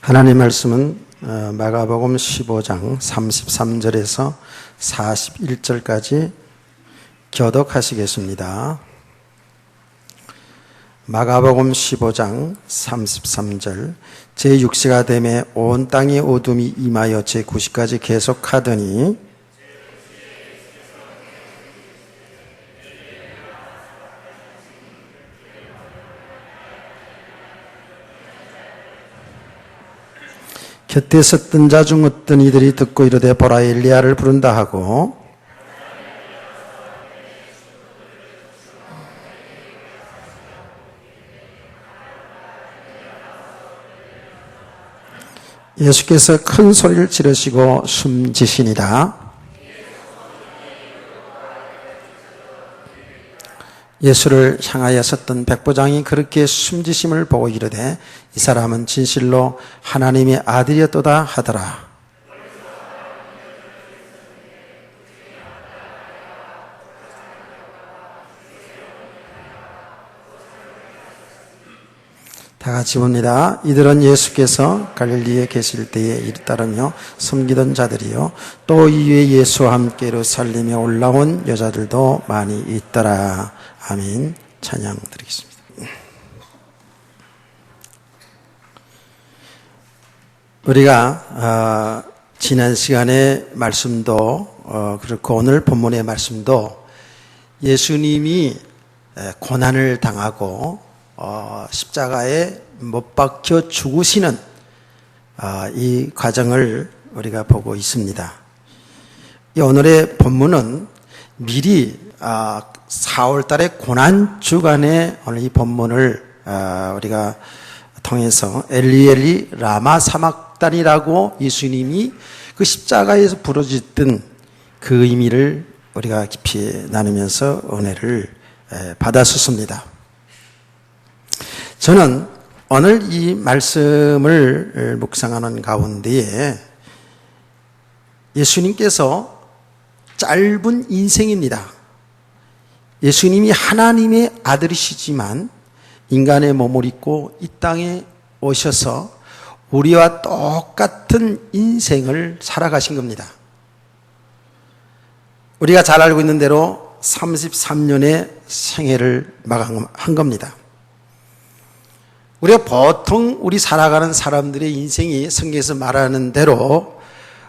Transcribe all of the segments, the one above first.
하나님 말씀은 마가복음 15장 33절에서 41절까지 교독하시겠습니다. 마가복음 15장 33절 제6시가 되매 온 땅에 어둠이 임하여 제9시까지 계속하더니 곁에 섰던 자 중 어떤 이들이 듣고 이르되 보라 엘리야를 부른다 하고 예수께서 큰 소리를 지르시고 숨지시니라. 예수를 향하여 섰던 백부장이 그렇게 숨지심을 보고 이르되 이 사람은 진실로 하나님의 아들이었도다 하더라. 다 같이 봅니다. 이들은 예수께서 갈릴리에 계실 때에 이를 따르며 섬기던 자들이요 또 이후에 예수와 함께 예루살렘에 올라온 여자들도 많이 있더라. 아멘. 찬양 드리겠습니다. 우리가 지난 시간의 말씀도 그렇고 오늘 본문의 말씀도 예수님이 고난을 당하고 십자가에 못 박혀 죽으시는 이 과정을 우리가 보고 있습니다. 이 오늘의 본문은 미리 4월 달의 고난 주간에 오늘 이 본문을 우리가 통해서 엘리 엘리 라마 사막단이라고 예수님이 그 십자가에서 부르짖던 그 의미를 우리가 깊이 나누면서 은혜를 받았었습니다. 저는 오늘 이 말씀을 묵상하는 가운데에 예수님께서 짧은 인생입니다. 예수님이 하나님의 아들이시지만 인간의 몸을 입고 이 땅에 오셔서 우리와 똑같은 인생을 살아가신 겁니다. 우리가 잘 알고 있는 대로 33년의 생애를 마감한 겁니다. 우리가 보통 우리 살아가는 사람들의 인생이 성경에서 말하는 대로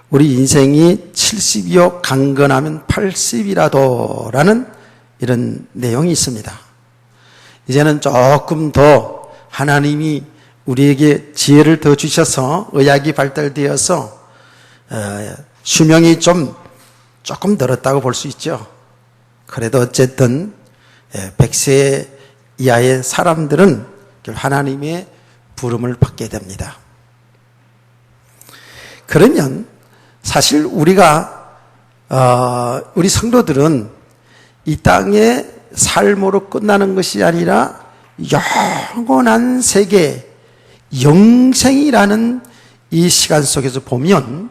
우리 인생이 70이요 강건하면 80이라도 라는 이런 내용이 있습니다. 이제는 조금 더 하나님이 우리에게 지혜를 더 주셔서 의학이 발달되어서 수명이 조금 늘었다고 볼 수 있죠. 그래도 어쨌든 100세 이하의 사람들은 하나님의 부름을 받게 됩니다. 그러면 사실 우리가 우리 성도들은 이 땅의 삶으로 끝나는 것이 아니라 영원한 세계 영생이라는 이 시간 속에서 보면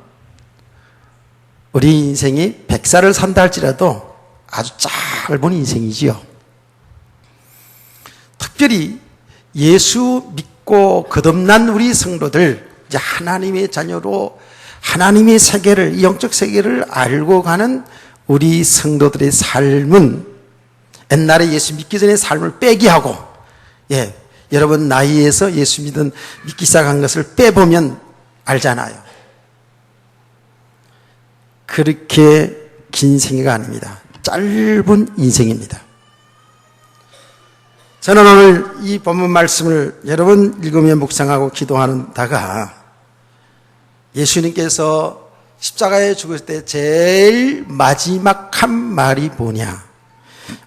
우리 인생이 100살을 산다 할지라도 아주 짧은 인생이지요. 특별히 예수 믿고 거듭난 우리 성도들, 이제 하나님의 자녀로 하나님의 세계를, 영적 세계를 알고 가는 우리 성도들의 삶은 옛날에 예수 믿기 전의 삶을 빼기 하고, 여러분 나이에서 예수 믿기 시작한 것을 빼보면 알잖아요. 그렇게 긴 생애가 아닙니다. 짧은 인생입니다. 저는 오늘 이 본문 말씀을 여러분 읽으며 묵상하고 기도하다가 예수님께서 십자가에 죽으실 때 제일 마지막 한 말이 뭐냐?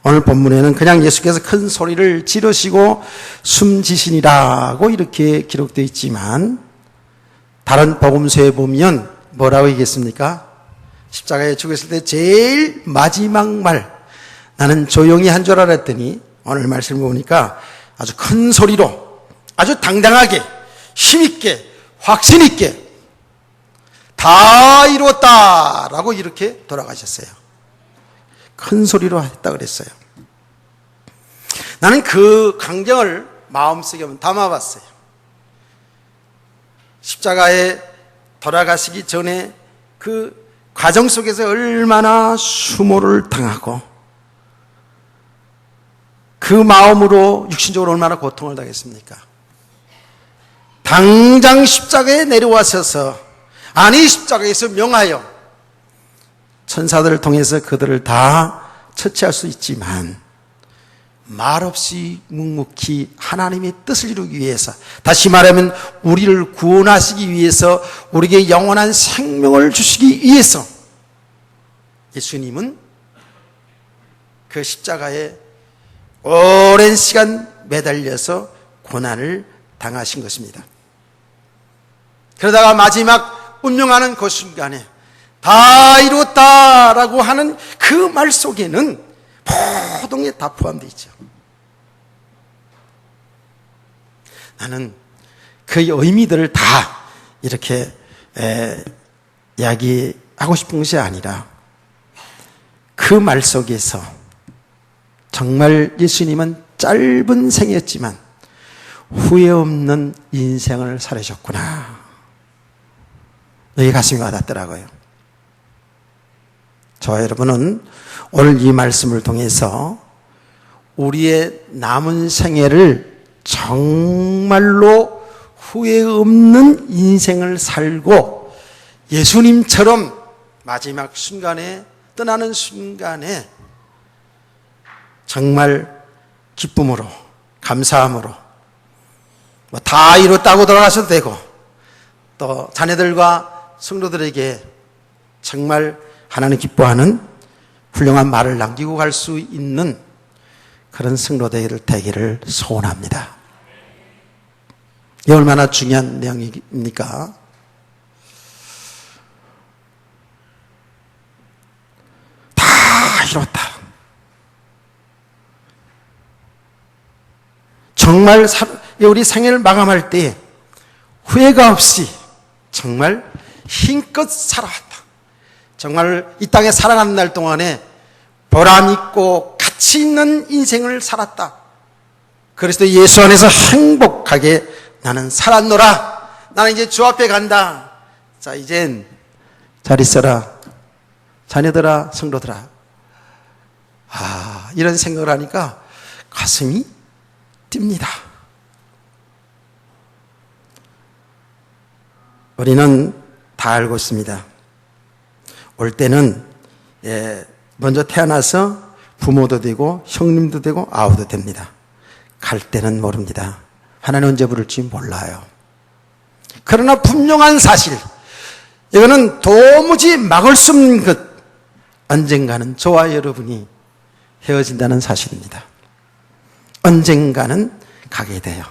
오늘 본문에는 그냥 예수께서 큰 소리를 지르시고 숨지시니라고 이렇게 기록되어 있지만 다른 복음서에 보면 뭐라고 얘기했습니까? 십자가에 죽으실 때 제일 마지막 말, 나는 조용히 한 줄 알았더니 오늘 말씀을 보니까 아주 큰 소리로 아주 당당하게 힘있게 확신있게 다 이루었다라고 이렇게 돌아가셨어요. 큰 소리로 했다 그랬어요. 나는 그 광경을 마음속에 담아봤어요. 십자가에 돌아가시기 전에 그 과정 속에서 얼마나 수모를 당하고 그 마음으로 육신적으로 얼마나 고통을 당했습니까? 당장 십자가에 내려와서서 아니 십자가에서 명하여 천사들을 통해서 그들을 다 처치할 수 있지만 말없이 묵묵히 하나님의 뜻을 이루기 위해서, 다시 말하면 우리를 구원하시기 위해서, 우리에게 영원한 생명을 주시기 위해서 예수님은 그 십자가에 오랜 시간 매달려서 고난을 당하신 것입니다. 그러다가 마지막 운명하는 그 순간에 다 이루었다라고 하는 그 말 속에는 모든 게 다 포함되어 있죠. 나는 그 의미들을 다 이렇게 이야기하고 싶은 것이 아니라 그 말 속에서 정말 예수님은 짧은 생이었지만 후회 없는 인생을 살으셨구나. 여기 가슴이 와닿더라고요. 저와 여러분은 오늘 이 말씀을 통해서 우리의 남은 생애를 정말로 후회 없는 인생을 살고 예수님처럼 마지막 순간에, 떠나는 순간에 정말 기쁨으로, 감사함으로 다 이뤘다고 돌아가셔도 되고, 또 자녀들과 성도들에게 정말 하나님 기뻐하는 훌륭한 말을 남기고 갈 수 있는 그런 성도들 되기를 소원합니다. 이게 얼마나 중요한 내용입니까? 다 이뤘다. 정말 우리 생애를 마감할 때 후회가 없이 정말 힘껏 살아왔다. 정말 이 땅에 살아가는 날 동안에 보람 있고 가치 있는 인생을 살았다. 그리스도 예수 안에서 행복하게 나는 살았노라. 나는 이제 주 앞에 간다. 자, 이젠 잘 있어라. 자녀들아, 성도들아. 이런 생각을 하니까 가슴이 뜁니다. 우리는 다 알고 있습니다. 올 때는 먼저 태어나서 부모도 되고 형님도 되고 아우도 됩니다. 갈 때는 모릅니다. 하나님 언제 부를지 몰라요. 그러나 분명한 사실, 이거는 도무지 막을 수 없는 것, 언젠가는 저와 여러분이 헤어진다는 사실입니다. 언젠가는 가게 돼요.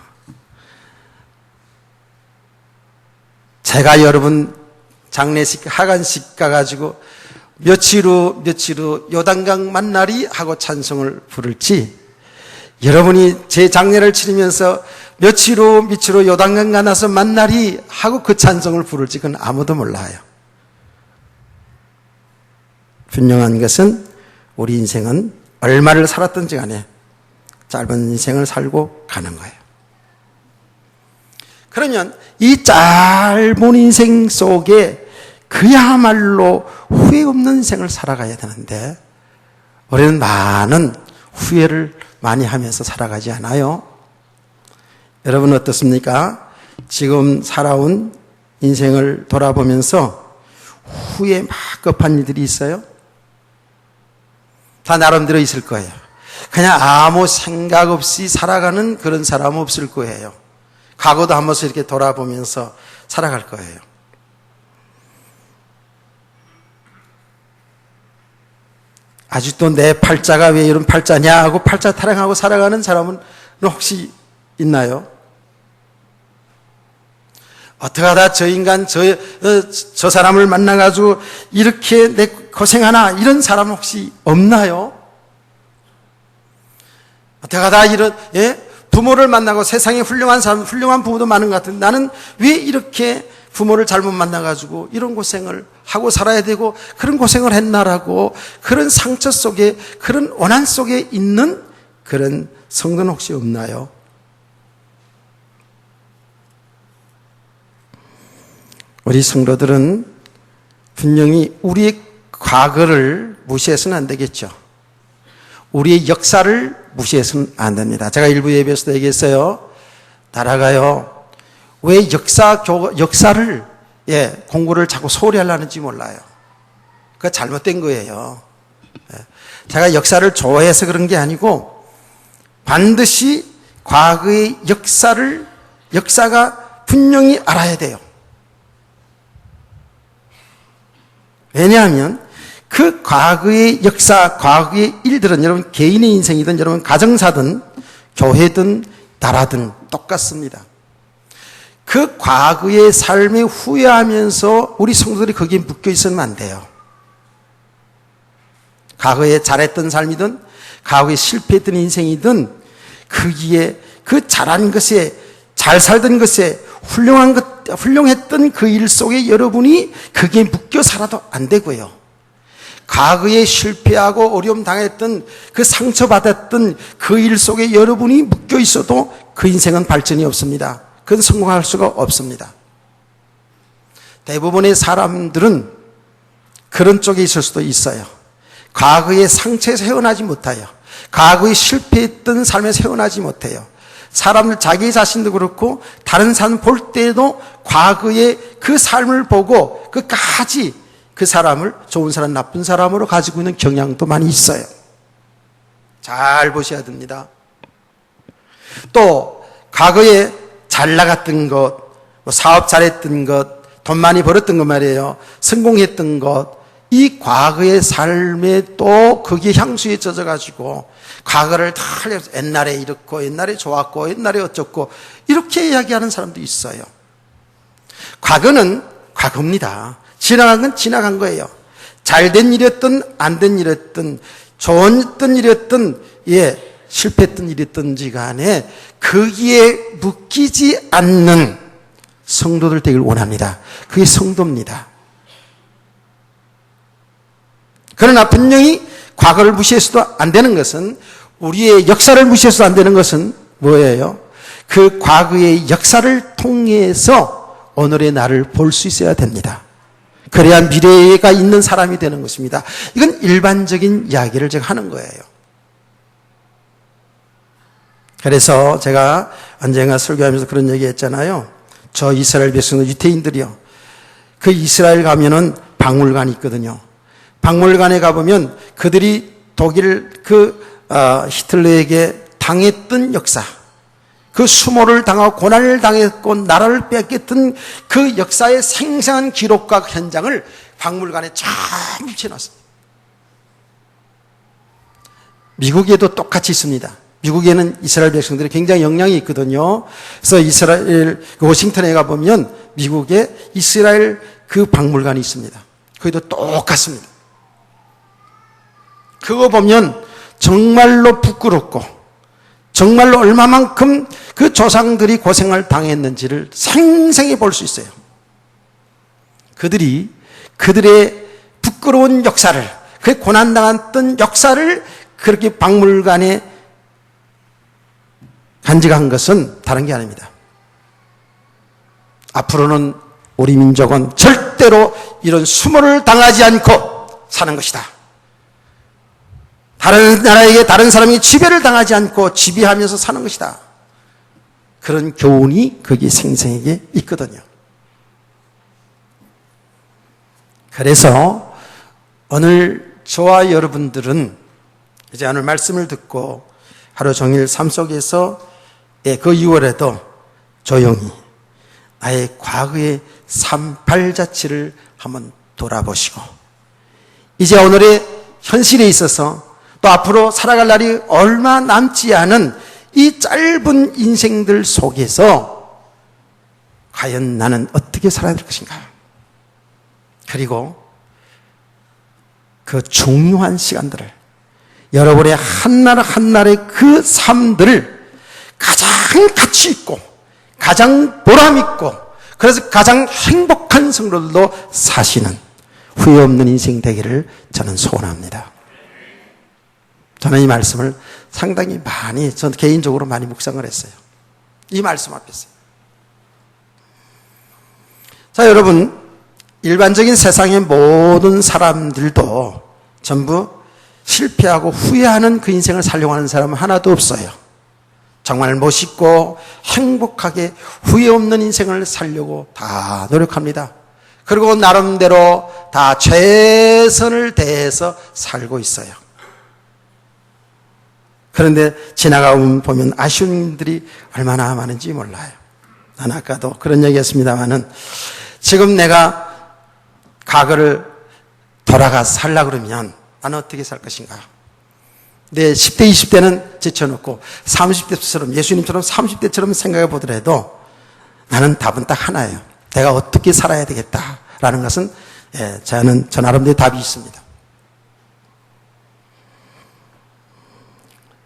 제가 여러분 장례식, 하간식 가가지고 며칠 후 요단강 만나리 하고 찬송을 부를지, 여러분이 제 장례를 치르면서 며칠 후 요단강 가나서 만나리 하고 그 찬송을 부를지 그건 아무도 몰라요. 분명한 것은 우리 인생은 얼마를 살았든지 간에 짧은 인생을 살고 가는 거예요. 그러면 이 짧은 인생 속에 그야말로 후회 없는 인생을 살아가야 되는데 우리는 많은 후회를 많이 하면서 살아가지 않아요? 여러분 어떻습니까? 지금 살아온 인생을 돌아보면서 후회 막 급한 일들이 있어요? 다 나름대로 있을 거예요. 그냥 아무 생각 없이 살아가는 그런 사람은 없을 거예요. 과거도 한 번씩 이렇게 돌아보면서 살아갈 거예요. 아직도 내 팔자가 왜 이런 팔자냐 하고 팔자 타령하고 살아가는 사람은 혹시 있나요? 어떻게 하다 저 인간, 저 사람을 만나가지고 이렇게 내 고생하나, 이런 사람 혹시 없나요? 어떻게 하다 부모를 만나고 세상에 훌륭한 사람, 훌륭한 부모도 많은 것 같은데 나는 왜 이렇게 부모를 잘못 만나가지고 이런 고생을 하고 살아야 되고 그런 고생을 했나라고 그런 상처 속에, 그런 원한 속에 있는 그런 성도는 혹시 없나요? 우리 성도들은 분명히 우리의 과거를 무시해서는 안 되겠죠. 우리의 역사를 무시해서는 안 됩니다. 제가 일부 예배에서도 얘기했어요. 나라가요, 왜 역사를, 공부를 자꾸 소홀히 하려는지 몰라요. 그거 잘못된 거예요. 제가 역사를 좋아해서 그런 게 아니고, 반드시 과거의 역사가 분명히 알아야 돼요. 왜냐하면 그 과거의 역사, 과거의 일들은 여러분 개인의 인생이든 여러분 가정사든 교회든 나라든 똑같습니다. 그 과거의 삶에 후회하면서 우리 성도들이 거기에 묶여 있으면 안 돼요. 과거에 잘했던 삶이든 과거에 실패했던 인생이든 거기에 그 잘한 것에, 잘 살던 것에, 훌륭했던 그 일 속에 여러분이 거기에 묶여 살아도 안 되고요. 과거에 실패하고 어려움 당했던 그 상처받았던 그 일 속에 여러분이 묶여 있어도 그 인생은 발전이 없습니다. 그건 성공할 수가 없습니다. 대부분의 사람들은 그런 쪽에 있을 수도 있어요. 과거의 상처에서 헤어나지 못해요. 과거에 실패했던 삶에서 헤어나지 못해요. 사람들 자기 자신도 그렇고 다른 사람 볼 때에도 과거의 그 삶을 보고 끝까지 그 사람을 좋은 사람, 나쁜 사람으로 가지고 있는 경향도 많이 있어요. 잘 보셔야 됩니다. 또 과거에 잘 나갔던 것, 사업 잘했던 것, 돈 많이 벌었던 것 말이에요. 성공했던 것, 이 과거의 삶에 또 거기에 향수에 젖어가지고 과거를 다 옛날에 이렇고 옛날에 좋았고 옛날에 어쩌고 이렇게 이야기하는 사람도 있어요. 과거는 과거입니다. 지나간 건 지나간 거예요. 잘된 일이었든 안 된 일이었든 좋았던 일이었든 실패했던 일이었든지 간에 거기에 묶이지 않는 성도들 되길 원합니다. 그게 성도입니다. 그러나 분명히 과거를 무시해서도 안 되는 것은, 우리의 역사를 무시해서도 안 되는 것은 뭐예요? 그 과거의 역사를 통해서 오늘의 나를 볼 수 있어야 됩니다. 그래야 미래가 있는 사람이 되는 것입니다. 이건 일반적인 이야기를 제가 하는 거예요. 그래서 제가 언젠가 설교하면서 그런 얘기 했잖아요. 저 이스라엘 백성들, 유태인들이요, 그 이스라엘 가면은 박물관이 있거든요. 박물관에 가보면 그들이 독일 히틀러에게 당했던 역사, 그 수모를 당하고 고난을 당했고 나라를 뺏겼던 그 역사의 생생한 기록과 현장을 박물관에 쫙 붙여놨습니다. 미국에도 똑같이 있습니다. 미국에는 이스라엘 백성들이 굉장히 영향이 있거든요. 그래서 이스라엘 워싱턴에 가보면 미국에 이스라엘 그 박물관이 있습니다. 거기도 똑같습니다. 그거 보면 정말로 부끄럽고 정말로 얼마만큼 그 조상들이 고생을 당했는지를 생생히 볼 수 있어요. 그들이 그들의 부끄러운 역사를, 그 고난당했던 역사를 그렇게 박물관에 간직한 것은 다른 게 아닙니다. 앞으로는 우리 민족은 절대로 이런 수모를 당하지 않고 사는 것이다. 다른 나라에게 다른 사람이 지배를 당하지 않고 지배하면서 사는 것이다. 그런 교훈이 거기 생생하게 있거든요. 그래서 오늘 저와 여러분들은 이제 오늘 말씀을 듣고 하루 종일 삶 속에서 그 이후에도 조용히 나의 과거의 삶 발자취를 한번 돌아보시고, 이제 오늘의 현실에 있어서 또 앞으로 살아갈 날이 얼마 남지 않은 이 짧은 인생들 속에서 과연 나는 어떻게 살아야 될 것인가? 그리고 그 중요한 시간들을, 여러분의 한날 한날의 그 삶들을 가장 가치 있고 가장 보람 있고 그래서 가장 행복한 성도들도 사시는 후회 없는 인생 되기를 저는 소원합니다. 저는 이 말씀을 상당히 많이, 전 개인적으로 많이 묵상을 했어요. 이 말씀 앞에서. 자, 여러분, 일반적인 세상의 모든 사람들도 전부 실패하고 후회하는 그 인생을 살려고 하는 사람은 하나도 없어요. 정말 멋있고 행복하게 후회 없는 인생을 살려고 다 노력합니다. 그리고 나름대로 다 최선을 다해서 살고 있어요. 그런데 지나가면 보면 아쉬운 일들이 얼마나 많은지 몰라요. 난 아까도 그런 얘기 했습니다마는 지금 내가 과거를 돌아가 살라 그러면 나는 어떻게 살 것인가? 내 10대, 20대는 제쳐놓고 30대처럼 예수님처럼 30대처럼 생각해 보더라도 나는 답은 딱 하나예요. 내가 어떻게 살아야 되겠다라는 것은 저는 저 나름대로 답이 있습니다.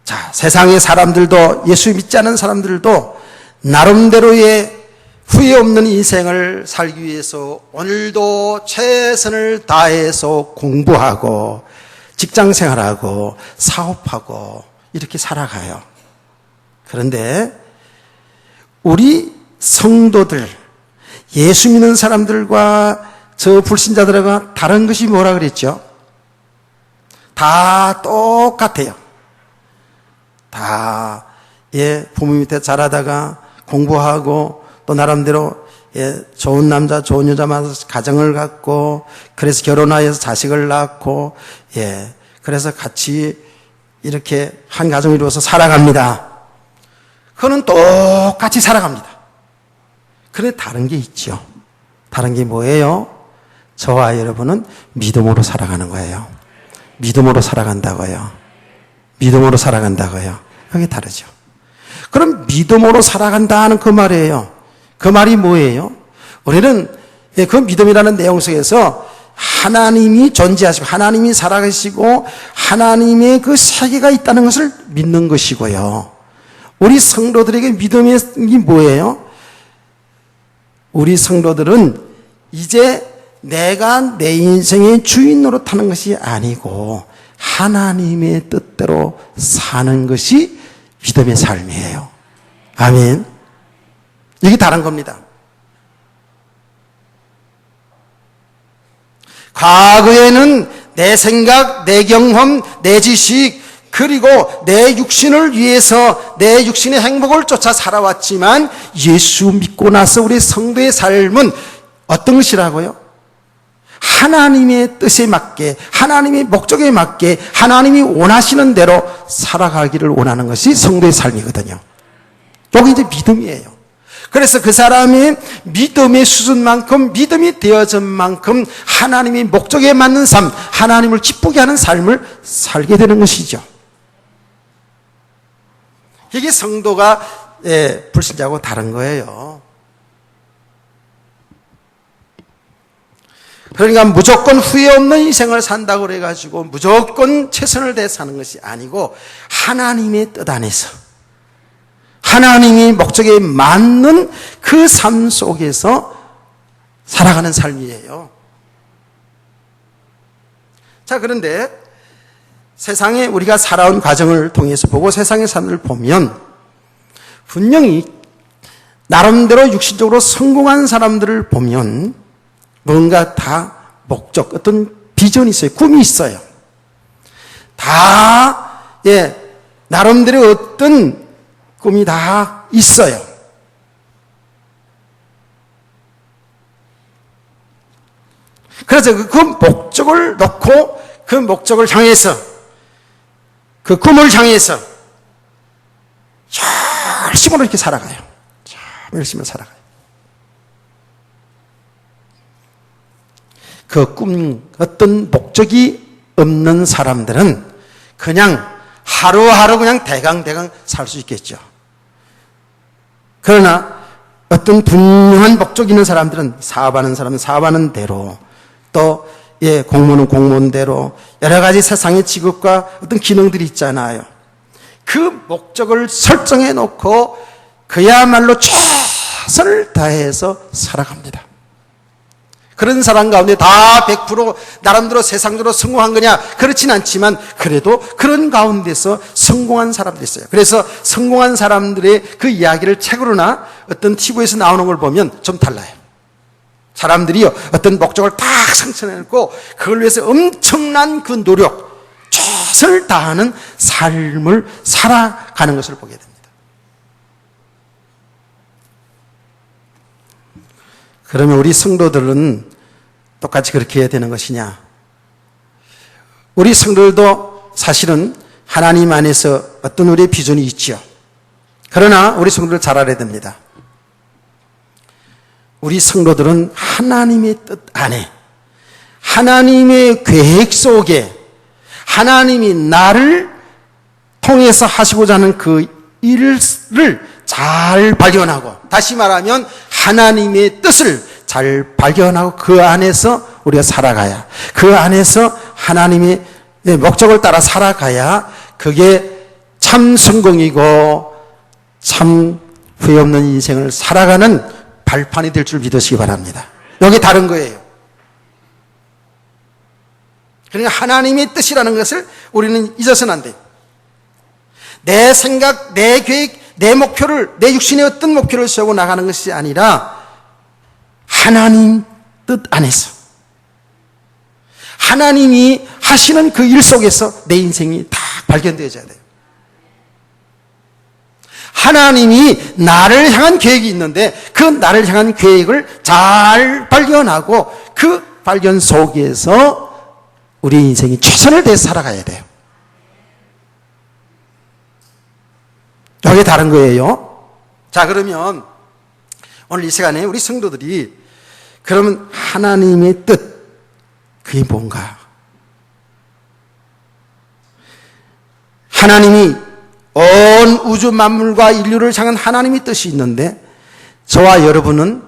자, 세상의 사람들도 예수 믿지 않는 사람들도 나름대로의 후회 없는 인생을 살기 위해서 오늘도 최선을 다해서 공부하고 직장 생활하고 사업하고 이렇게 살아가요. 그런데 우리 성도들, 예수 믿는 사람들과 저 불신자들과 다른 것이 뭐라 그랬죠? 다 똑같아요. 다 부모 밑에 자라다가 공부하고 또 나름대로 좋은 남자, 좋은 여자 만나서 가정을 갖고 그래서 결혼하여서 자식을 낳고 그래서 같이 이렇게 한 가정을 이루어서 살아갑니다. 그거는 똑같이 살아갑니다. 그런데 다른 게 있죠. 다른 게 뭐예요? 저와 여러분은 믿음으로 살아가는 거예요. 믿음으로 살아간다고요. 믿음으로 살아간다고요. 그게 다르죠. 그럼 믿음으로 살아간다는 그 말이에요. 그 말이 뭐예요? 우리는 그 믿음이라는 내용 속에서 하나님이 존재하시고 하나님이 살아계시고 하나님의 그 세계가 있다는 것을 믿는 것이고요. 우리 성도들에게 믿음이 뭐예요? 우리 성도들은 이제 내가 내 인생의 주인 노릇하는 것이 아니고 하나님의 뜻대로 사는 것이 믿음의 삶이에요. 아멘. 이게 다른 겁니다. 과거에는 내 생각, 내 경험, 내 지식, 그리고 내 육신을 위해서 내 육신의 행복을 쫓아 살아왔지만 예수 믿고 나서 우리 성도의 삶은 어떤 것이라고요? 하나님의 뜻에 맞게, 하나님의 목적에 맞게, 하나님이 원하시는 대로 살아가기를 원하는 것이 성도의 삶이거든요. 여기 이제 믿음이에요. 그래서 그 사람이 믿음의 수준만큼, 믿음이 되어진 만큼 하나님의 목적에 맞는 삶, 하나님을 기쁘게 하는 삶을 살게 되는 것이죠. 이게 성도가 불신자하고 다른 거예요. 그러니까 무조건 후회 없는 인생을 산다고 그래가지고 무조건 최선을 다해 사는 것이 아니고 하나님의 뜻 안에서 하나님이 목적에 맞는 그 삶 속에서 살아가는 삶이에요. 자, 그런데 세상에 우리가 살아온 과정을 통해서 보고 세상의 삶을 보면 분명히 나름대로 육신적으로 성공한 사람들을 보면 뭔가 다 목적, 어떤 비전이 있어요. 꿈이 있어요. 다, 나름대로 어떤 꿈이 다 있어요. 그래서 그 목적을 놓고 그 목적을 향해서 그 꿈을 향해서 열심으로 이렇게 살아가요. 참 열심히 살아가요. 그 꿈, 어떤 목적이 없는 사람들은 그냥 하루하루 그냥 대강대강 살 수 있겠죠. 그러나 어떤 분명한 목적 있는 사람들은 사업하는 사람은 사업하는 대로 또 공무원은 공무원대로 여러 가지 세상의 직업과 어떤 기능들이 있잖아요. 그 목적을 설정해 놓고 그야말로 최선을 다해서 살아갑니다. 그런 사람 가운데 다 100% 나름대로 세상적으로 성공한 거냐? 그렇진 않지만 그래도 그런 가운데서 성공한 사람들이 있어요. 그래서 성공한 사람들의 그 이야기를 책으로나 어떤 TV에서 나오는 걸 보면 좀 달라요. 사람들이 어떤 목적을 딱 성취해놓고 그걸 위해서 엄청난 그 노력, 최선을 다하는 삶을 살아가는 것을 보게 됩니다. 그러면 우리 성도들은 똑같이 그렇게 해야 되는 것이냐? 우리 성도들도 사실은 하나님 안에서 어떤 우리의 비전이 있지요. 그러나 우리 성도들 잘 알아야 됩니다. 우리 성도들은 하나님의 뜻 안에, 하나님의 계획 속에, 하나님이 나를 통해서 하시고자 하는 그 일을 잘 발견하고, 다시 말하면 하나님의 뜻을 잘 발견하고 그 안에서 우리가 살아가야, 그 안에서 하나님의 목적을 따라 살아가야 그게 참 성공이고 참 후회 없는 인생을 살아가는 발판이 될 줄 믿으시기 바랍니다. 여기 다른 거예요. 그러니까 하나님의 뜻이라는 것을 우리는 잊어서는 안 돼요. 내 생각, 내 계획, 내 목표를, 내 육신의 어떤 목표를 세우고 나가는 것이 아니라 하나님 뜻 안에서 하나님이 하시는 그 일 속에서 내 인생이 다 발견되어져야 돼요. 하나님이 나를 향한 계획이 있는데 그 나를 향한 계획을 잘 발견하고 그 발견 속에서 우리 인생이 최선을 다해 살아가야 돼요. 여기 다른 거예요. 자, 그러면 오늘 이 시간에 우리 성도들이 그러면 하나님의 뜻, 그게 뭔가? 하나님이 온 우주 만물과 인류를 향한 하나님의 뜻이 있는데 저와 여러분은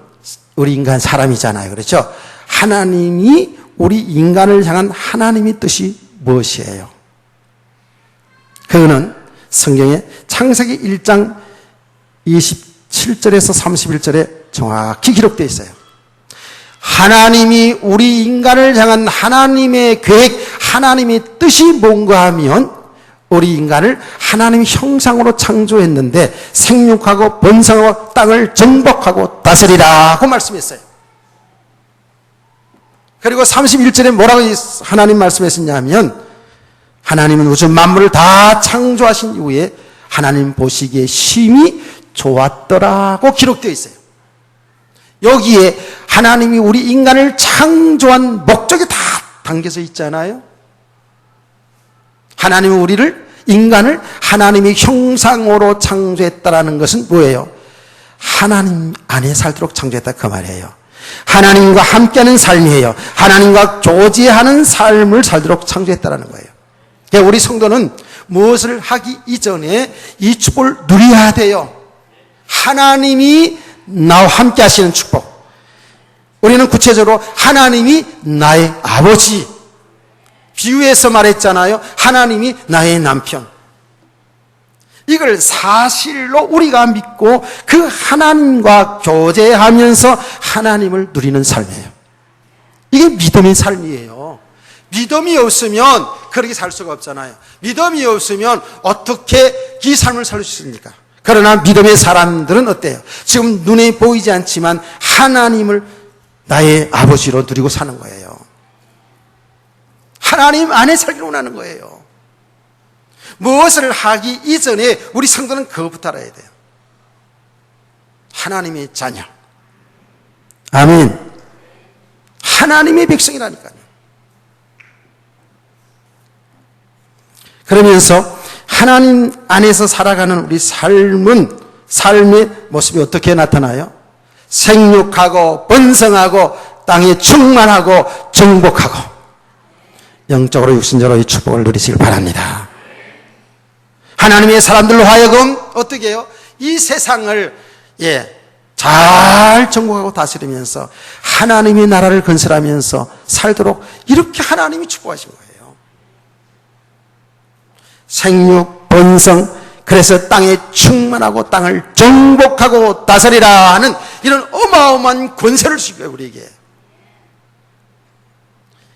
우리 인간 사람이잖아요. 그렇죠? 하나님이 우리 인간을 향한 하나님의 뜻이 무엇이에요? 그거는 성경의 창세기 1장 27절에서 31절에 정확히 기록되어 있어요. 하나님이 우리 인간을 향한 하나님의 계획, 하나님의 뜻이 뭔가 하면 우리 인간을 하나님의 형상으로 창조했는데 생육하고 번성하고 땅을 정복하고 다스리라고 말씀했어요. 그리고 31절에 뭐라고 하나님 말씀했었냐면 하나님은 우주 만물을 다 창조하신 이후에 하나님 보시기에 심히 좋았더라고 기록되어 있어요. 여기에 하나님이 우리 인간을 창조한 목적이 다 담겨져 있잖아요. 하나님은 우리를, 인간을 하나님의 형상으로 창조했다라는 것은 뭐예요? 하나님 안에 살도록 창조했다 그 말이에요. 하나님과 함께하는 삶이에요. 하나님과 교제하는 삶을 살도록 창조했다라는 거예요. 그러니까 우리 성도는 무엇을 하기 이전에 이 축복을 누려야 돼요. 하나님이 나와 함께 하시는 축복. 우리는 구체적으로 하나님이 나의 아버지, 비유해서 말했잖아요. 하나님이 나의 남편. 이걸 사실로 우리가 믿고 그 하나님과 교제하면서 하나님을 누리는 삶이에요. 이게 믿음의 삶이에요. 믿음이 없으면 그렇게 살 수가 없잖아요. 믿음이 없으면 어떻게 이 삶을 살 수 있습니까? 그러나 믿음의 사람들은 어때요? 지금 눈에 보이지 않지만 하나님을 나의 아버지로 누리고 사는 거예요. 하나님 안에 살기를 원하는 거예요. 무엇을 하기 이전에 우리 성도는 그것부터 알아야 돼요. 하나님의 자녀. 아멘. 하나님의 백성이라니까요. 그러면서 하나님 안에서 살아가는 우리 삶의 모습이 어떻게 나타나요? 생육하고 번성하고 땅에 충만하고 정복하고 영적으로 육신적으로 이 축복을 누리시길 바랍니다. 하나님의 사람들로 하여금 어떻게 해요? 이 세상을 잘 정복하고 다스리면서 하나님의 나라를 건설하면서 살도록 이렇게 하나님이 축복하신 거예요. 생육, 번성, 그래서 땅에 충만하고 땅을 정복하고 다스리라 하는 이런 어마어마한 권세를 주신 거예요, 우리에게.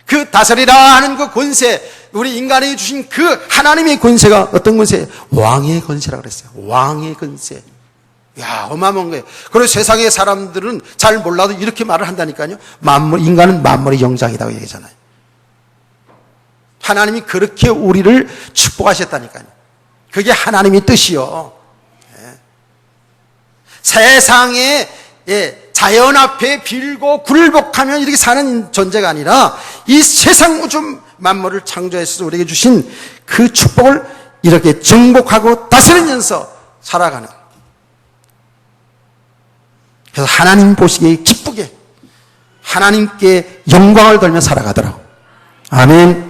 그 다스리라 하는 그 권세, 우리 인간에게 주신 그 하나님의 권세가 어떤 권세예요? 왕의 권세라고 그랬어요. 왕의 권세. 야, 어마어마한 거예요. 그리고 세상의 사람들은 잘 몰라도 이렇게 말을 한다니까요. 인간은 만물의 영장이라고 얘기하잖아요. 하나님이 그렇게 우리를 축복하셨다니까요. 그게 하나님의 뜻이요. 세상에 자연 앞에 빌고 굴복하며 이렇게 사는 존재가 아니라 이 세상 우주 만물을 창조해서 우리에게 주신 그 축복을 이렇게 정복하고 다스리면서 살아가는, 그래서 하나님 보시기에 기쁘게 하나님께 영광을 돌며 살아가더라고. 아멘.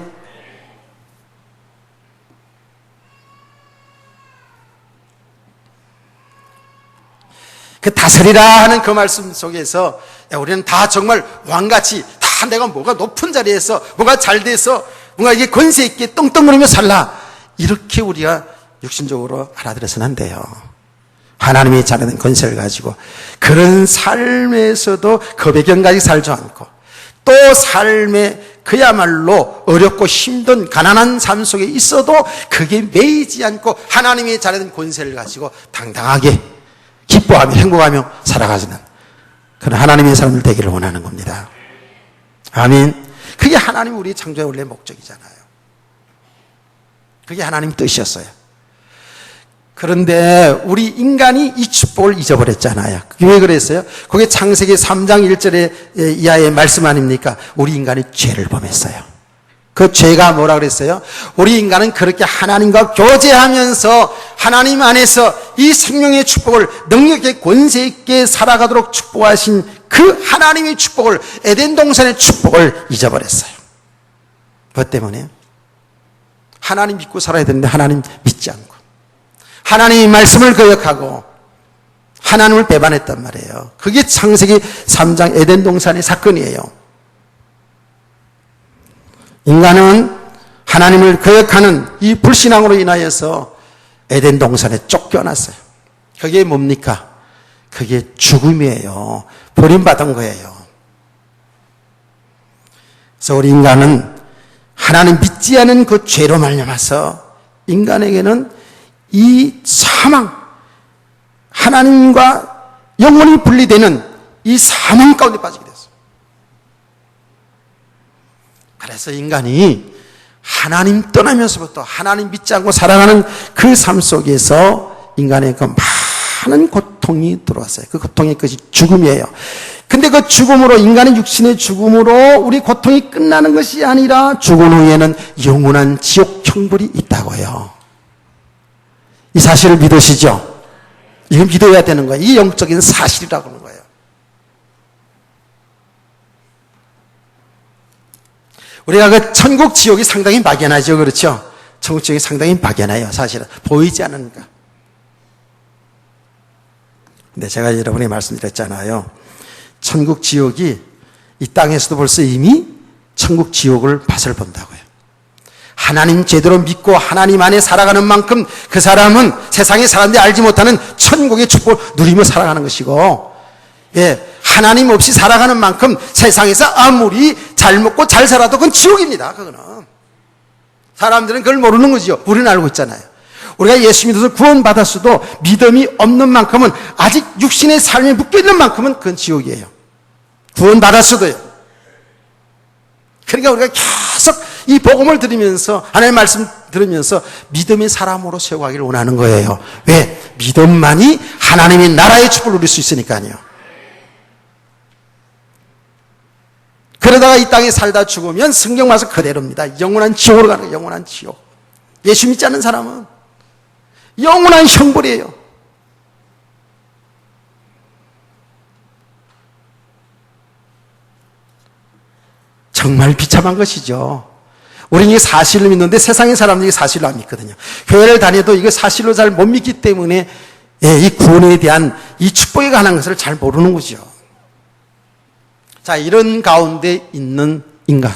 그 다스리라 하는 그 말씀 속에서 우리는 다 정말 왕같이 다 내가 뭐가 높은 자리에서 뭐가 잘 돼서 뭔가 이게 권세 있게 떵떵거리며 살라, 이렇게 우리가 육신적으로 알아들어서는 안 돼요. 하나님이 자라는 권세를 가지고 그런 삶에서도 거배경까지 살지 않고 또 삶에 그야말로 어렵고 힘든 가난한 삶 속에 있어도 그게 매이지 않고 하나님이 자라는 권세를 가지고 당당하게 기뻐하며 행복하며 살아가시는 그런 하나님의 사람들 되기를 원하는 겁니다. 아멘. 그게 하나님 우리 창조의 원래 목적이잖아요. 그게 하나님 뜻이었어요. 그런데 우리 인간이 이 축복을 잊어버렸잖아요. 왜 그랬어요? 그게 창세기 3장 1절에 이하의 말씀 아닙니까? 우리 인간이 죄를 범했어요. 그 죄가 뭐라 그랬어요? 우리 인간은 그렇게 하나님과 교제하면서 하나님 안에서 이 생명의 축복을 능력 있게 권세 있게 살아가도록 축복하신 그 하나님의 축복을, 에덴 동산의 축복을 잊어버렸어요. 뭐 때문에? 하나님 믿고 살아야 되는데 하나님 믿지 않고 하나님의 말씀을 거역하고 하나님을 배반했단 말이에요. 그게 창세기 3장 에덴 동산의 사건이에요. 인간은 하나님을 거역하는 이 불신앙으로 인하여서 에덴 동산에 쫓겨났어요. 그게 뭡니까? 그게 죽음이에요. 버림받은 거예요. 그래서 우리 인간은 하나님 믿지 않은 그 죄로 말미암아서 인간에게는 이 사망, 하나님과 영원히 분리되는 이 사망 가운데 빠지게 됐어요. 그래서 인간이 하나님 떠나면서부터 하나님 믿지 않고 살아가는 그 삶 속에서 인간의 그 많은 고통이 들어왔어요. 그 고통의 끝이 죽음이에요. 근데 그 죽음으로, 인간의 육신의 죽음으로 우리 고통이 끝나는 것이 아니라 죽은 후에는 영원한 지옥 형벌이 있다고요. 이 사실을 믿으시죠? 이걸 믿어야 되는 거예요. 이 영적인 사실이라고 하는 거예요. 우리가 그 천국 지옥이 상당히 막연하죠. 그렇죠? 천국 지옥이 상당히 막연해요. 사실은 보이지 않으니까. 근데 제가 여러분에게 말씀드렸잖아요. 천국 지옥이 이 땅에서도 벌써 이미 천국 지옥을 맛을 본다고요. 하나님 제대로 믿고 하나님 안에 살아가는 만큼 그 사람은 세상의 사람들이 알지 못하는 천국의 축복을 누리며 살아가는 것이고, 하나님 없이 살아가는 만큼 세상에서 아무리 잘 먹고 잘 살아도 그건 지옥입니다. 그거는 사람들은 그걸 모르는 거죠. 우리는 알고 있잖아요. 우리가 예수 믿어서 구원받았어도 믿음이 없는 만큼은, 아직 육신의 삶에 묶여있는 만큼은 그건 지옥이에요. 구원받았어도요. 그러니까 우리가 계속 이 복음을 들으면서, 하나님의 말씀 들으면서 믿음의 사람으로 세워가기를 원하는 거예요. 왜? 믿음만이 하나님의 나라의 축복을 누릴 수 있으니까요. 그러다가 이 땅에 살다 죽으면 성경 와서 그대로입니다. 영원한 지옥으로 가는 거예요. 영원한 지옥. 예수 믿지 않는 사람은 영원한 형벌이에요. 정말 비참한 것이죠. 우리는 이 사실을 믿는데 세상의 사람들이 사실로 안 믿거든요. 교회를 다녀도 이거 사실로 잘 못 믿기 때문에 이 구원에 대한 이 축복에 관한 것을 잘 모르는 거죠. 자, 이런 가운데 있는 인간,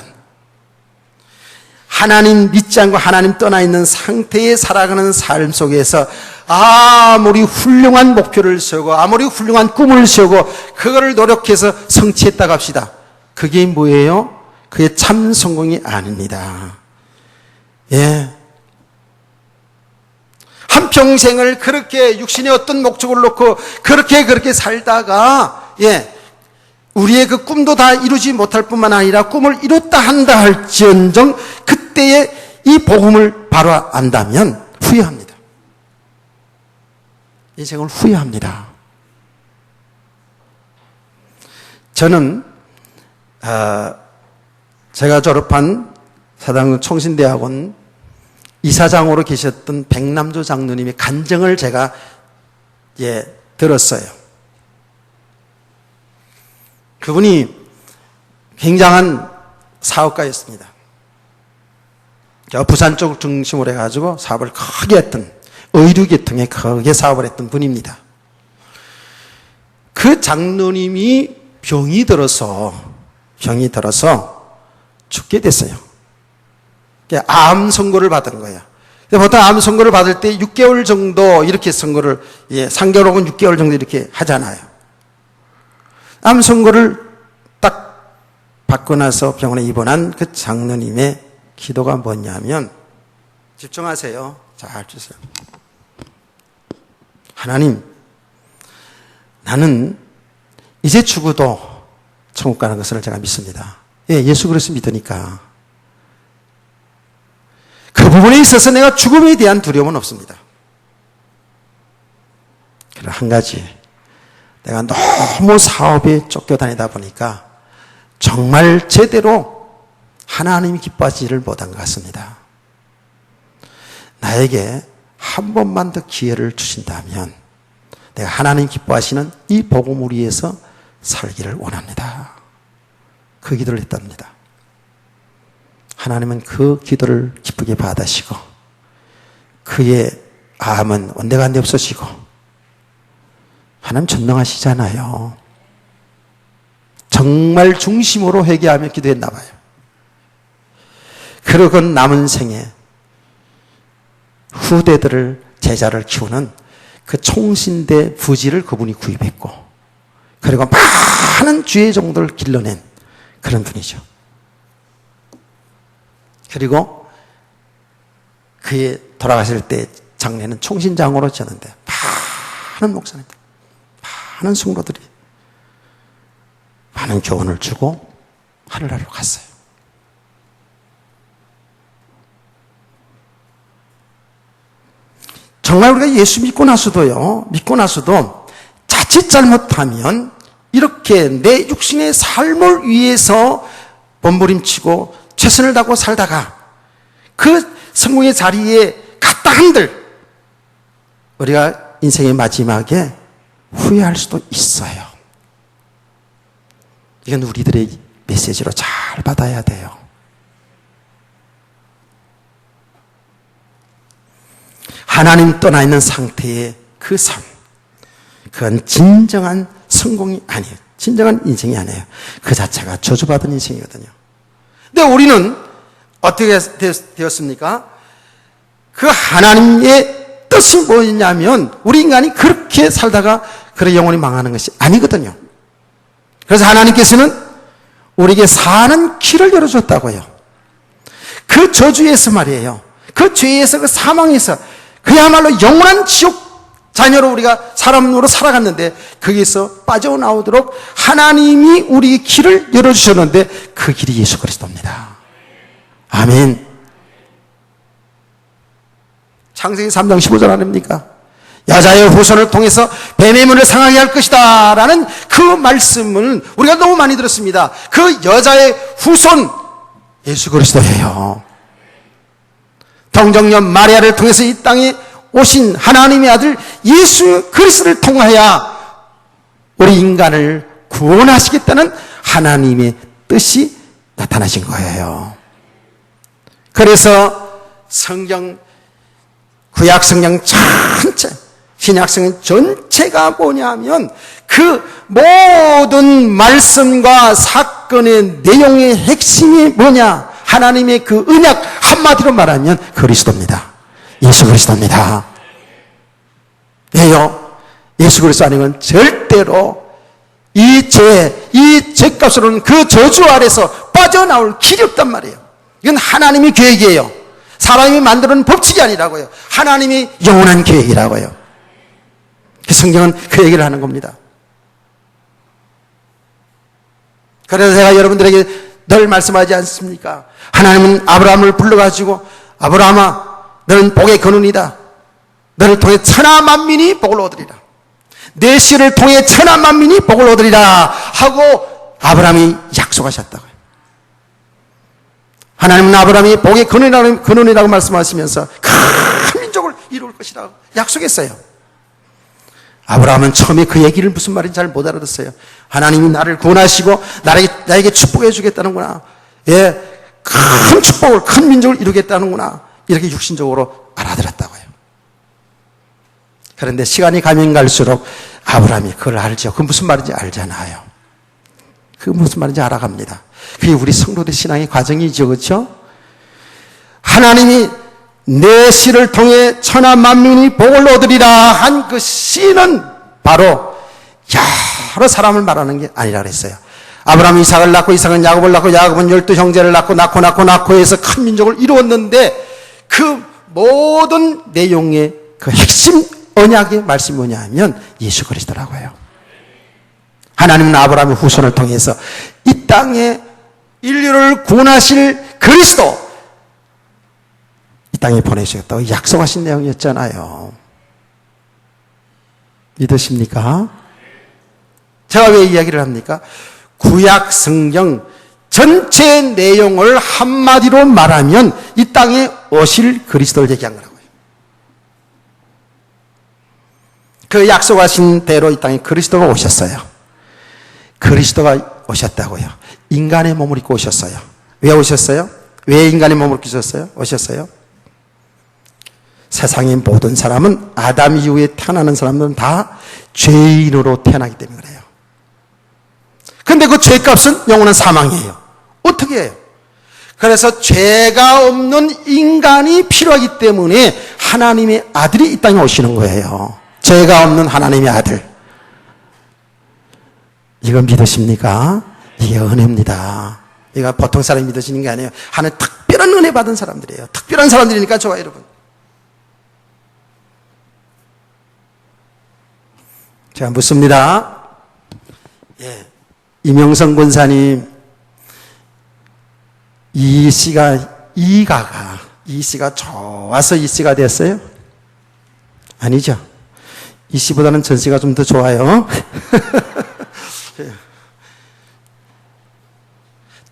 하나님 믿지 않고 하나님 떠나 있는 상태에 살아가는 삶 속에서 아무리 훌륭한 목표를 세우고 아무리 훌륭한 꿈을 세우고 그거를 노력해서 성취했다고 합시다. 그게 뭐예요? 그게 참 성공이 아닙니다. 한평생을 그렇게 육신의 어떤 목적을 놓고 그렇게 살다가, 우리의 그 꿈도 다 이루지 못할 뿐만 아니라 꿈을 이뤘다 한다 할지언정 그때에 이 복음을 바로 안다면 후회합니다. 인생을 후회합니다. 저는 제가 졸업한 사당동 총신대학원 이사장으로 계셨던 백남조 장로님의 간증을 제가 들었어요. 그분이 굉장한 사업가였습니다. 부산 쪽을 중심으로 해가지고 사업을 크게 했던, 의료계통에 크게 사업을 했던 분입니다. 그 장로님이 병이 들어서 죽게 됐어요. 암 선고를 받은 거예요. 보통 암 선고를 받을 때 6개월 정도 이렇게 선고를, 3개월 혹은 6개월 정도 이렇게 하잖아요. 암 선고를 딱 받고 나서 병원에 입원한 그 장로님의 기도가 뭐냐면, 집중하세요. 잘 주세요. 하나님, 나는 이제 죽어도 천국 가는 것을 제가 믿습니다. 예수 그리스도 믿으니까. 그 부분에 있어서 내가 죽음에 대한 두려움은 없습니다. 그러나 한 가지, 내가 너무 사업에 쫓겨다니다 보니까 정말 제대로 하나님이 기뻐하지를 못한 것 같습니다. 나에게 한 번만 더 기회를 주신다면 내가 하나님 기뻐하시는 이 복음을 위해서 살기를 원합니다. 그 기도를 했답니다. 하나님은 그 기도를 기쁘게 받으시고 그의 암은 온데간데 없어지고, 하나님 전능하시잖아요. 정말 중심으로 회개하며 기도했나 봐요. 그러고 남은 생에 후대들을, 제자를 키우는 그 총신대 부지를 그분이 구입했고, 그리고 많은 주의 종들을 길러낸 그런 분이죠. 그리고 그의 돌아가실 때 장례는 총신장으로 지었는데 많은 목사님들, 많은 성도들이 많은 교훈을 주고 하늘나라로 갔어요. 정말 우리가 예수 믿고 나서도 자칫 잘못하면 이렇게 내 육신의 삶을 위해서 몸부림치고 최선을 다하고 살다가 그 성공의 자리에 갔다 한들 우리가 인생의 마지막에 후회할 수도 있어요. 이건 우리들의 메시지로 잘 받아야 돼요. 하나님 떠나 있는 상태의 그 삶, 그건 진정한 성공이 아니에요. 진정한 인생이 아니에요. 그 자체가 저주받은 인생이거든요. 근데 우리는 어떻게 되었습니까? 그 하나님의 뜻이 뭐냐면 우리 인간이 그렇게 살다가 그래 영원히 망하는 것이 아니거든요. 그래서 하나님께서는 우리에게 사는 길을 열어줬다고요. 그 저주에서 말이에요. 그 죄에서, 그 사망에서 그야말로 영원한 지옥 자녀로 우리가 사람으로 살아갔는데 거기서 빠져나오도록 하나님이 우리 길을 열어주셨는데 그 길이 예수 그리스도입니다. 아멘. 창세기 3장 15절 아닙니까? 여자의 후손을 통해서 뱀의 문을 상하게 할 것이다 라는 그 말씀을 우리가 너무 많이 들었습니다. 그 여자의 후손 예수 그리스도예요. 동정녀 마리아를 통해서 이 땅에 오신 하나님의 아들 예수 그리스도를 통하여 우리 인간을 구원하시겠다는 하나님의 뜻이 나타나신 거예요. 그래서 성경, 구약 성경 전체, 신약 성경 전체가 뭐냐면 그 모든 말씀과 사건의 내용의 핵심이 뭐냐? 하나님의 그 언약 한마디로 말하면 그리스도입니다. 예수 그리스도입니다. 왜요? 예수 그리스도 아니면 절대로 이 죄값으로는 그 저주 아래서 빠져나올 길이 없단 말이에요. 이건 하나님의 계획이에요. 사람이 만드는 법칙이 아니라고요. 하나님이 영원한 계획이라고요. 그 성경은 그 얘기를 하는 겁니다. 그래서 제가 여러분들에게 늘 말씀하지 않습니까? 하나님은 아브라함을 불러가지고 아브라함아 너는 복의 근원이다. 너를 통해 천하 만민이 복을 얻으리라. 내 씨를 통해 천하 만민이 복을 얻으리라 하고 아브라함이 약속하셨다고요. 하나님은 아브라함이 복의 근원이라고 말씀하시면서 큰 민족을 이룰 것이라고 약속했어요. 아브라함은 처음에 그 얘기를 무슨 말인지 잘 못 알아듣어요. 하나님이 나를 구원하시고 나에게 축복해 주겠다는구나. 예, 큰 축복을, 큰 민족을 이루겠다는구나. 이렇게 육신적으로 알아들었다고요. 그런데 시간이 가면 갈수록 아브라함이 그걸 알죠. 그 무슨 말인지 알잖아요. 그 무슨 말인지 알아갑니다. 그게 우리 성도들 신앙의 과정이죠. 그렇죠? 하나님이 내 씨를 통해 천하 만민이 복을 얻으리라 한 그 씨는 바로 여러 사람을 말하는 게 아니라 그랬어요. 아브라함이 이삭을 낳고 이삭은 야곱을 낳고 야곱은 12형제를 낳고 해서 큰 민족을 이루었는데 그 모든 내용의 그 핵심 언약의 말씀이 뭐냐 하면 예수 그리스도라고요. 하나님은 아브라함의 후손을 통해서 이 땅에 인류를 구원하실 그리스도 이 땅에 보내주셨다고 약속하신 내용이었잖아요. 믿으십니까? 제가 왜 이야기를 합니까? 구약 성경 전체 내용을 한마디로 말하면 이 땅에 오실 그리스도를 얘기한 거라고요. 그 약속하신 대로 이 땅에 그리스도가 오셨어요. 그리스도가 오셨다고요. 인간의 몸을 입고 오셨어요. 왜 오셨어요? 왜 인간의 몸을 입고 오셨어요? 세상의 모든 사람은 아담 이후에 태어나는 사람들은 다 죄인으로 태어나기 때문에 그래요. 근데 그 죄값은 영원한 사망이에요. 어떻게 해요? 그래서 죄가 없는 인간이 필요하기 때문에 하나님의 아들이 이 땅에 오시는 거예요. 죄가 없는 하나님의 아들. 이거 믿으십니까? 이게 은혜입니다. 이거 보통 사람이 믿으시는 게 아니에요. 하나님 특별한 은혜 받은 사람들이에요. 특별한 사람들이니까 좋아요, 여러분. 제가 묻습니다. 예. 이명성 권사님, 이 씨가 좋아서 이 씨가 됐어요? 아니죠. 이 씨보다는 전 씨가 좀 더 좋아요.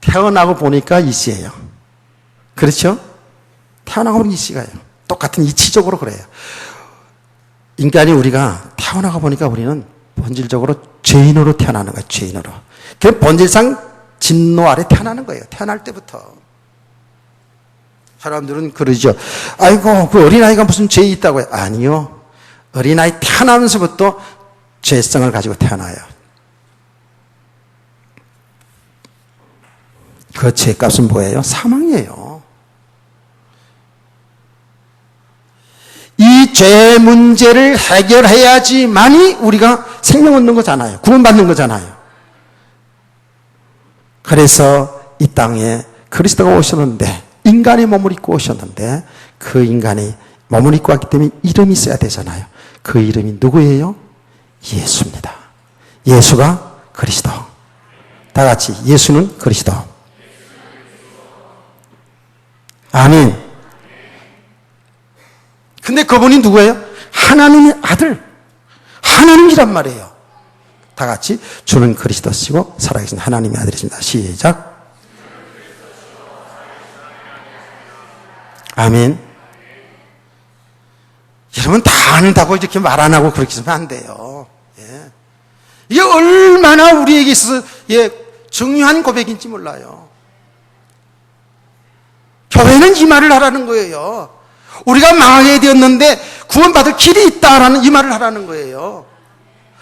태어나고 보니까 이 씨예요. 그렇죠? 태어나고 보니 이 씨가요. 똑같은 이치적으로 그래요. 인간이 우리가 태어나고 보니까 우리는 본질적으로 죄인으로 태어나는 거예요. 죄인으로. 그 본질상 진노 아래 태어나는 거예요. 태어날 때부터. 사람들은 그러죠. 아이고, 그 어린아이가 무슨 죄 있다고요? 아니요. 어린아이 태어나면서부터 죄성을 가지고 태어나요. 그 죄값은 뭐예요? 사망이에요. 이 죄 문제를 해결해야지만이 우리가 생명 얻는 거잖아요. 구원받는 거잖아요. 그래서 이 땅에 그리스도가 오셨는데, 인간의 몸을 입고 오셨는데, 그 인간이 몸을 입고 왔기 때문에 이름이 있어야 되잖아요. 그 이름이 누구예요? 예수입니다. 예수가 그리스도. 다 같이 예수는 그리스도. 아멘. 근데 그분이 누구예요? 하나님의 아들. 하나님이란 말이에요. 다 같이 주는 그리스도시고 살아계신 하나님의 아들이십니다. 시작. 아멘. 여러분 다 안다고 이렇게 말 안 하고 그렇게 하면 안 돼요. 예. 이게 얼마나 우리에게 있어서 중요한 고백인지 몰라요. 교회는 이 말을 하라는 거예요. 우리가 망하게 되었는데 구원받을 길이 있다라는 이 말을 하라는 거예요.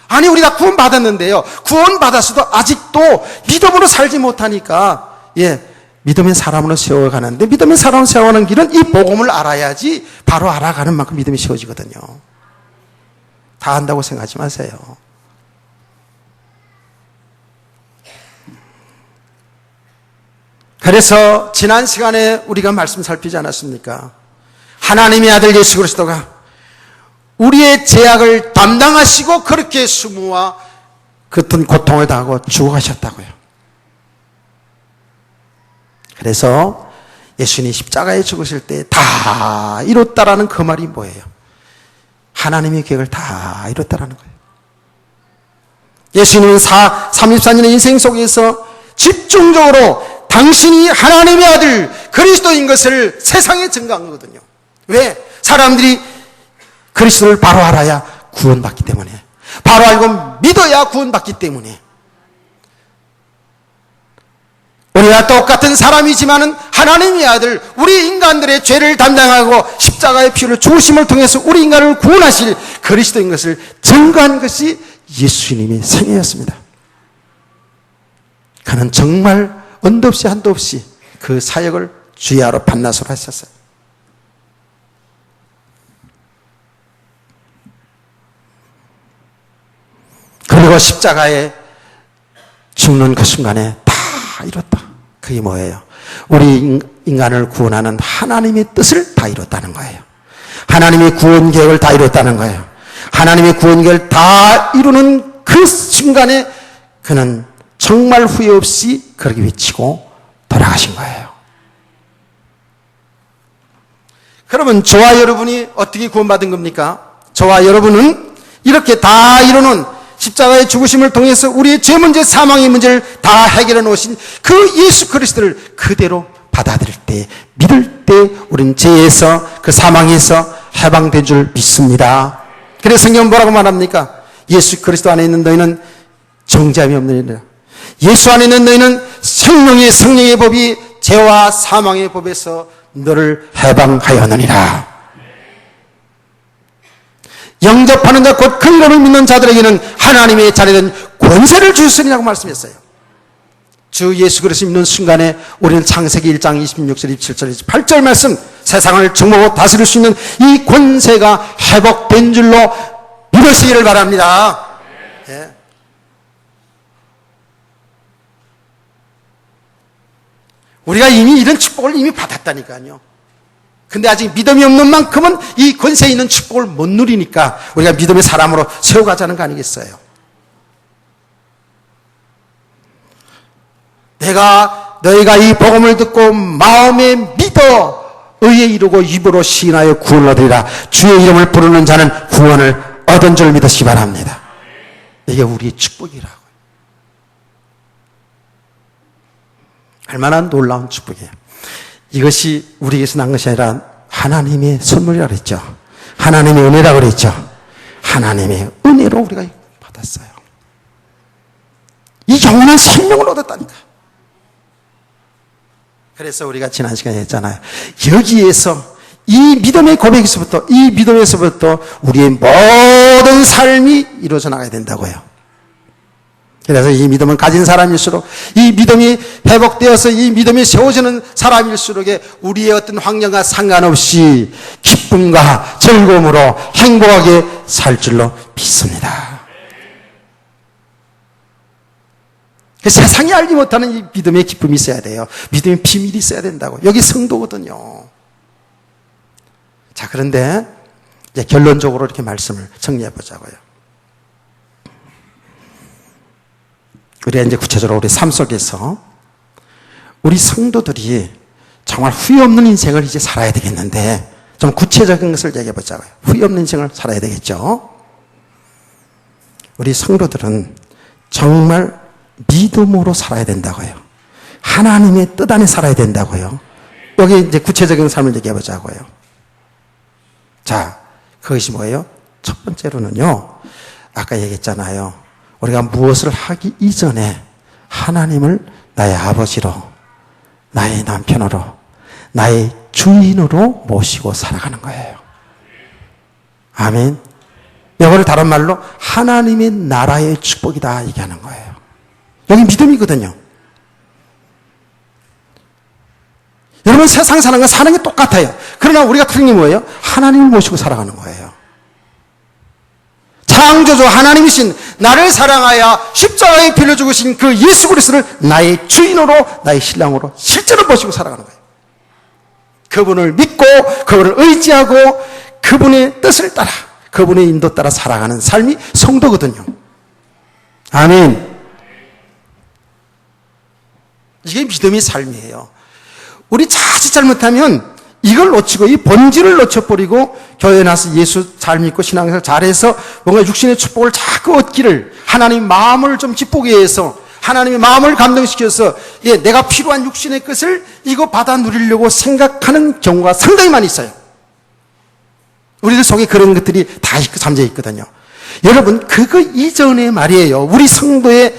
아니 우리가 구원받았는데요. 구원받았어도 아직도 믿음으로 살지 못하니까 믿음의 사람으로 세워가는데 믿음의 사람으로 세워가는 길은 이 복음을 알아야지 바로 알아가는 만큼 믿음이 쉬워지거든요. 다 안다고 생각하지 마세요. 그래서 지난 시간에 우리가 말씀 살피지 않았습니까? 하나님의 아들 예수 그리스도가 우리의 죄악을 담당하시고 그렇게 수모와 같은 고통을 당하고 죽어가셨다고요. 그래서 예수님이 십자가에 죽으실 때 다 이뤘다라는 그 말이 뭐예요? 하나님의 계획을 다 이뤘다라는 거예요. 예수님은 34년의 인생 속에서 집중적으로 당신이 하나님의 아들 그리스도인 것을 세상에 증거한 거거든요. 왜? 사람들이 그리스도를 바로 알아야 구원받기 때문에, 바로 알고 믿어야 구원받기 때문에. 우리와 똑같은 사람이지만은 하나님의 아들, 우리 인간들의 죄를 담당하고 십자가의 피를 죽으심을 통해서 우리 인간을 구원하실 그리스도인 것을 증거한 것이 예수님의 생애였습니다. 그는 정말 언도 없이 한도 없이 그 사역을 주야로 밤낮으로 하셨어요. 그리고 십자가에 죽는 그 순간에 다 이뤘다. 그게 뭐예요? 우리 인간을 구원하는 하나님의 뜻을 다 이뤘다는 거예요. 하나님의 구원 계획을 다 이뤘다는 거예요. 하나님의 구원 계획을 다 이루는 그 순간에 그는 정말 후회 없이 그렇게 외치고 돌아가신 거예요. 그러면 저와 여러분이 어떻게 구원받은 겁니까? 저와 여러분은 이렇게 다 이루는 십자가의 죽으심을 통해서 우리의 죄 문제, 사망의 문제를 다 해결해 놓으신 그 예수 그리스도를 그대로 받아들일 때, 믿을 때 우리는 죄에서, 그 사망에서 해방된 줄 믿습니다. 그래서 성경은 뭐라고 말합니까? 예수 그리스도 안에 있는 너희는 정죄함이 없느니라. 예수 안에 있는 너희는 성령의 법이 죄와 사망의 법에서 너를 해방하였느니라. 영접하는 자 곧 그 이름을 믿는 자들에게는 하나님의 자녀된 권세를 주시리라고 말씀했어요. 주 예수 그리스도 믿는 순간에 우리는 창세기 1장 26절, 27절, 28절 말씀, 세상을 정복하고 다스릴 수 있는 이 권세가 회복된 줄로 믿으시기를 바랍니다. 예. 우리가 이미 이런 축복을 이미 받았다니까요. 근데 아직 믿음이 없는 만큼은 이 권세에 있는 축복을 못 누리니까 우리가 믿음의 사람으로 세워가자는 거 아니겠어요? 너희가 이 복음을 듣고 마음에 믿어 의에 이르고 입으로 시인하여 구원을 얻으리라. 주의 이름을 부르는 자는 구원을 얻은 줄 믿으시기 바랍니다. 이게 우리의 축복이라고요. 얼마나 놀라운 축복이에요. 이것이 우리에게서 난 것이 아니라 하나님의 선물이라고 그랬죠. 하나님의 은혜라고 그랬죠. 하나님의 은혜로 우리가 받았어요. 이 영원한 생명을 얻었다니까. 그래서 우리가 지난 시간에 했잖아요. 여기에서 이 믿음의 고백에서부터, 이 믿음에서부터 우리의 모든 삶이 이루어져 나가야 된다고요. 그래서 이 믿음을 가진 사람일수록, 이 믿음이 회복되어서 이 믿음이 세워지는 사람일수록에 우리의 어떤 환경과 상관없이 기쁨과 즐거움으로 행복하게 살 줄로 믿습니다. 세상이 알지 못하는 이 믿음의 기쁨이 있어야 돼요. 믿음의 비밀이 있어야 된다고. 여기 성도거든요. 자, 그런데 이제 결론적으로 이렇게 말씀을 정리해 보자고요. 우리가 이제 구체적으로 우리 삶 속에서 우리 성도들이 정말 후회 없는 인생을 이제 살아야 되겠는데, 좀 구체적인 것을 얘기해 보자고요. 후회 없는 인생을 살아야 되겠죠. 우리 성도들은 정말 믿음으로 살아야 된다고요. 하나님의 뜻 안에 살아야 된다고요. 여기 이제 구체적인 삶을 얘기해 보자고요. 자, 그것이 뭐예요? 첫 번째로는요, 아까 얘기했잖아요. 우리가 무엇을 하기 이전에 하나님을 나의 아버지로, 나의 남편으로, 나의 주인으로 모시고 살아가는 거예요. 아멘. 이거를 다른 말로 하나님의 나라의 축복이다 얘기하는 거예요. 여기 믿음이거든요. 여러분, 세상 사는 건 사는 게 똑같아요. 그러나 우리가 틀린 게 뭐예요? 하나님을 모시고 살아가는 거예요. 창조주 하나님이신 나를 사랑하여 십자가에 피를 죽으신 그 예수 그리스도를 나의 주인으로, 나의 신랑으로 실제로 모시고 살아가는 거예요. 그분을 믿고 그분을 의지하고 그분의 뜻을 따라 그분의 인도 따라 살아가는 삶이 성도거든요. 아멘. 이게 믿음의 삶이에요. 우리 자칫 잘못하면 이걸 놓치고 이 본질을 놓쳐버리고 교회에 나서 예수 잘 믿고 신앙생활 잘해서 뭔가 육신의 축복을 자꾸 얻기를 하나님 마음을 좀 기쁘게 해서 하나님의 마음을 감동시켜서 내가 필요한 육신의 것을 이거 받아 누리려고 생각하는 경우가 상당히 많이 있어요. 우리들 속에 그런 것들이 다 잠재 있거든요. 여러분 그거 이전의 말이에요. 우리 성도의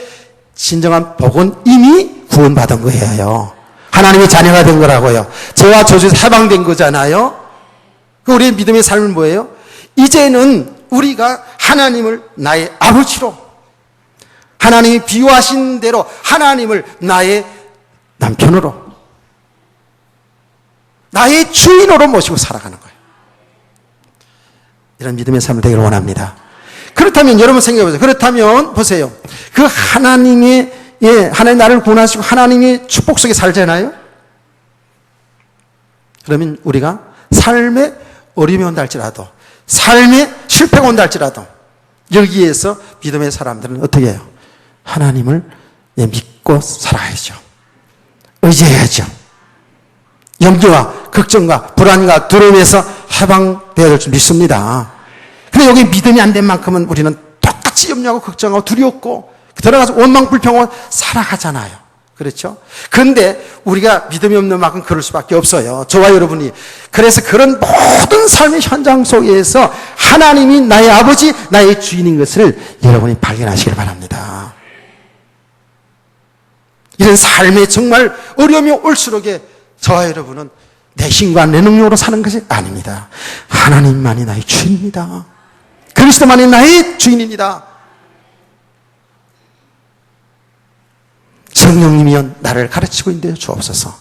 진정한 복은 이미 구원받은 거예요. 하나님의 자녀가 된 거라고요. 죄와 저주에서 해방된 거잖아요. 우리의 믿음의 삶은 뭐예요? 이제는 우리가 하나님을 나의 아버지로 하나님이 비유하신 대로 하나님을 나의 남편으로 나의 주인으로 모시고 살아가는 거예요. 이런 믿음의 삶을 되기를 원합니다. 그렇다면 여러분 생각해 보세요. 그렇다면 보세요. 그 하나님이 하나님 나를 구원하시고 하나님의 축복 속에 살잖아요. 그러면 우리가 삶에 어려움이 온다 할지라도 삶에 실패가 온다 할지라도 여기에서 믿음의 사람들은 어떻게 해요? 하나님을 믿고 살아야죠. 의지해야죠. 염려와 걱정과 불안과 두려움에서 해방되어야 될 줄 믿습니다. 근데 여기 믿음이 안 된 만큼은 우리는 똑같이 염려하고 걱정하고 두렵고 들어가서 원망불평하고 살아가잖아요. 그렇죠? 그런데 우리가 믿음이 없는 만큼 그럴 수밖에 없어요. 저와 여러분이. 그래서 그런 모든 삶의 현장 속에서 하나님이 나의 아버지, 나의 주인인 것을 여러분이 발견하시길 바랍니다. 이런 삶에 정말 어려움이 올수록에 저와 여러분은 내 힘과 내 능력으로 사는 것이 아닙니다. 하나님만이 나의 주인입니다. 그리스도만이 나의 주인입니다. 성령님이여 나를 가르치고 있는데 주옵소서.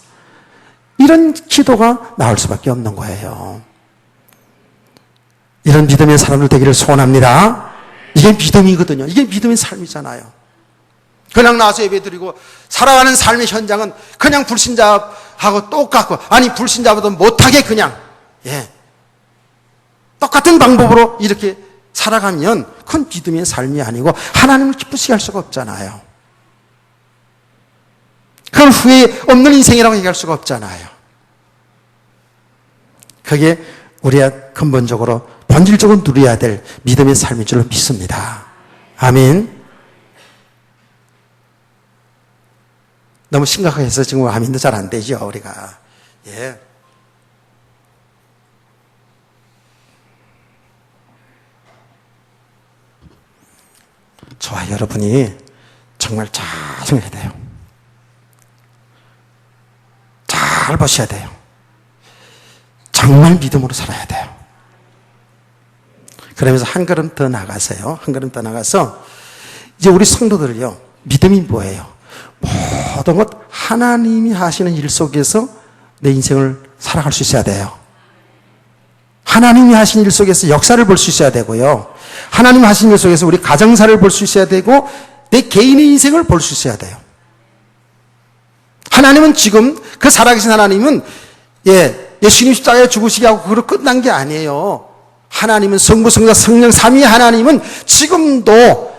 이런 기도가 나올 수밖에 없는 거예요. 이런 믿음의 사람들 되기를 소원합니다. 이게 믿음이거든요. 이게 믿음의 삶이잖아요. 그냥 나와서 예배드리고 살아가는 삶의 현장은 그냥 불신자하고 똑같고 아니 불신자보다 못하게 그냥 똑같은 방법으로 이렇게 살아가면 그건 믿음의 삶이 아니고 하나님을 기쁘시게 할 수가 없잖아요. 그건 후회 없는 인생이라고 얘기할 수가 없잖아요. 그게 우리가 근본적으로 본질적으로 누려야 될 믿음의 삶인 줄로 믿습니다. 아멘. 너무 심각하게 해서 지금 아멘도 잘 안 되죠, 우리가. 저와 여러분이 정말 잘 생각해야 돼요. 잘 보셔야 돼요. 정말 믿음으로 살아야 돼요. 그러면서 한 걸음 더 나가서요. 한 걸음 더 나가서 이제 우리 성도들을요. 믿음이 뭐예요? 모든 것 하나님이 하시는 일 속에서 내 인생을 살아갈 수 있어야 돼요. 하나님이 하신 일 속에서 역사를 볼 수 있어야 되고요. 하나님이 하신 일 속에서 우리 가정사를 볼 수 있어야 되고 내 개인의 인생을 볼 수 있어야 돼요. 하나님은 지금 그 살아계신 하나님은 예수님 십자가에 죽으시게 하고 그걸로 끝난 게 아니에요. 하나님은 성부, 성자, 성령 삼위 하나님은 지금도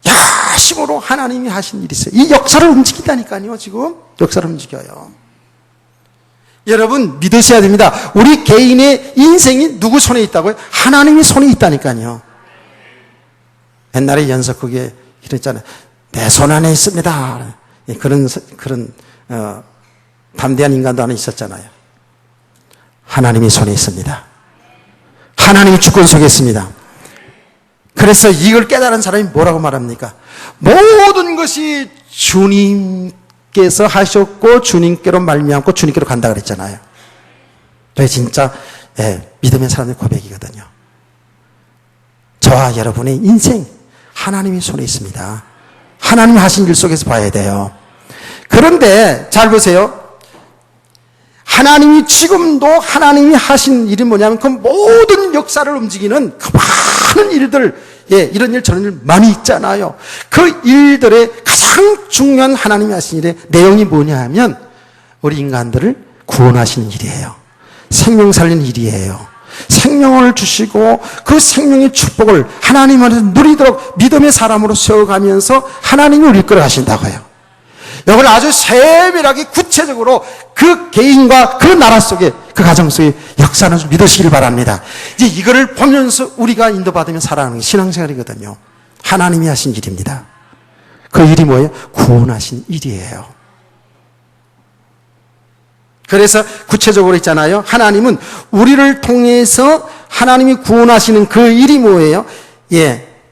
야심으로 하나님이 하신 일이 있어요. 이 역사를 움직인다니까요. 지금 역사를 움직여요. 여러분 믿으셔야 됩니다. 우리 개인의 인생이 누구 손에 있다고요? 하나님의 손에 있다니까요. 옛날에 연석국에 그랬잖아요. 내 손 안에 있습니다. 그런 담대한 인간도 하나 있었잖아요. 하나님의 손에 있습니다. 하나님의 주권 속에 있습니다. 그래서 이걸 깨달은 사람이 뭐라고 말합니까? 모든 것이 주님께서 하셨고 주님께로 말미암고 주님께로 간다 그랬잖아요. 그게 진짜 믿음의 사람의 고백이거든요. 저와 여러분의 인생 하나님의 손에 있습니다. 하나님이 하신 일 속에서 봐야 돼요. 그런데 잘 보세요. 하나님이 지금도 하나님이 하신 일이 뭐냐면 그 모든 역사를 움직이는 그 많은 일들, 이런 일 저런 일 많이 있잖아요. 그 일들의 가장 중요한 하나님이 하신 일의 내용이 뭐냐 하면 우리 인간들을 구원하시는 일이에요. 생명 살리는 일이에요. 생명을 주시고 그 생명의 축복을 하나님 안에서 누리도록 믿음의 사람으로 세워가면서 하나님이 우리를 끌어가신다고요. 이걸 아주 세밀하게 구체적으로 그 개인과 그 나라 속에 그 가정 속에 역사는 좀 믿으시길 바랍니다. 이제 이거를 보면서 우리가 인도받으며 살아가는 게 신앙생활이거든요. 하나님이 하신 일입니다. 그 일이 뭐예요? 구원하신 일이에요. 그래서 구체적으로 있잖아요. 하나님은 우리를 통해서 하나님이 구원하시는 그 일이 뭐예요?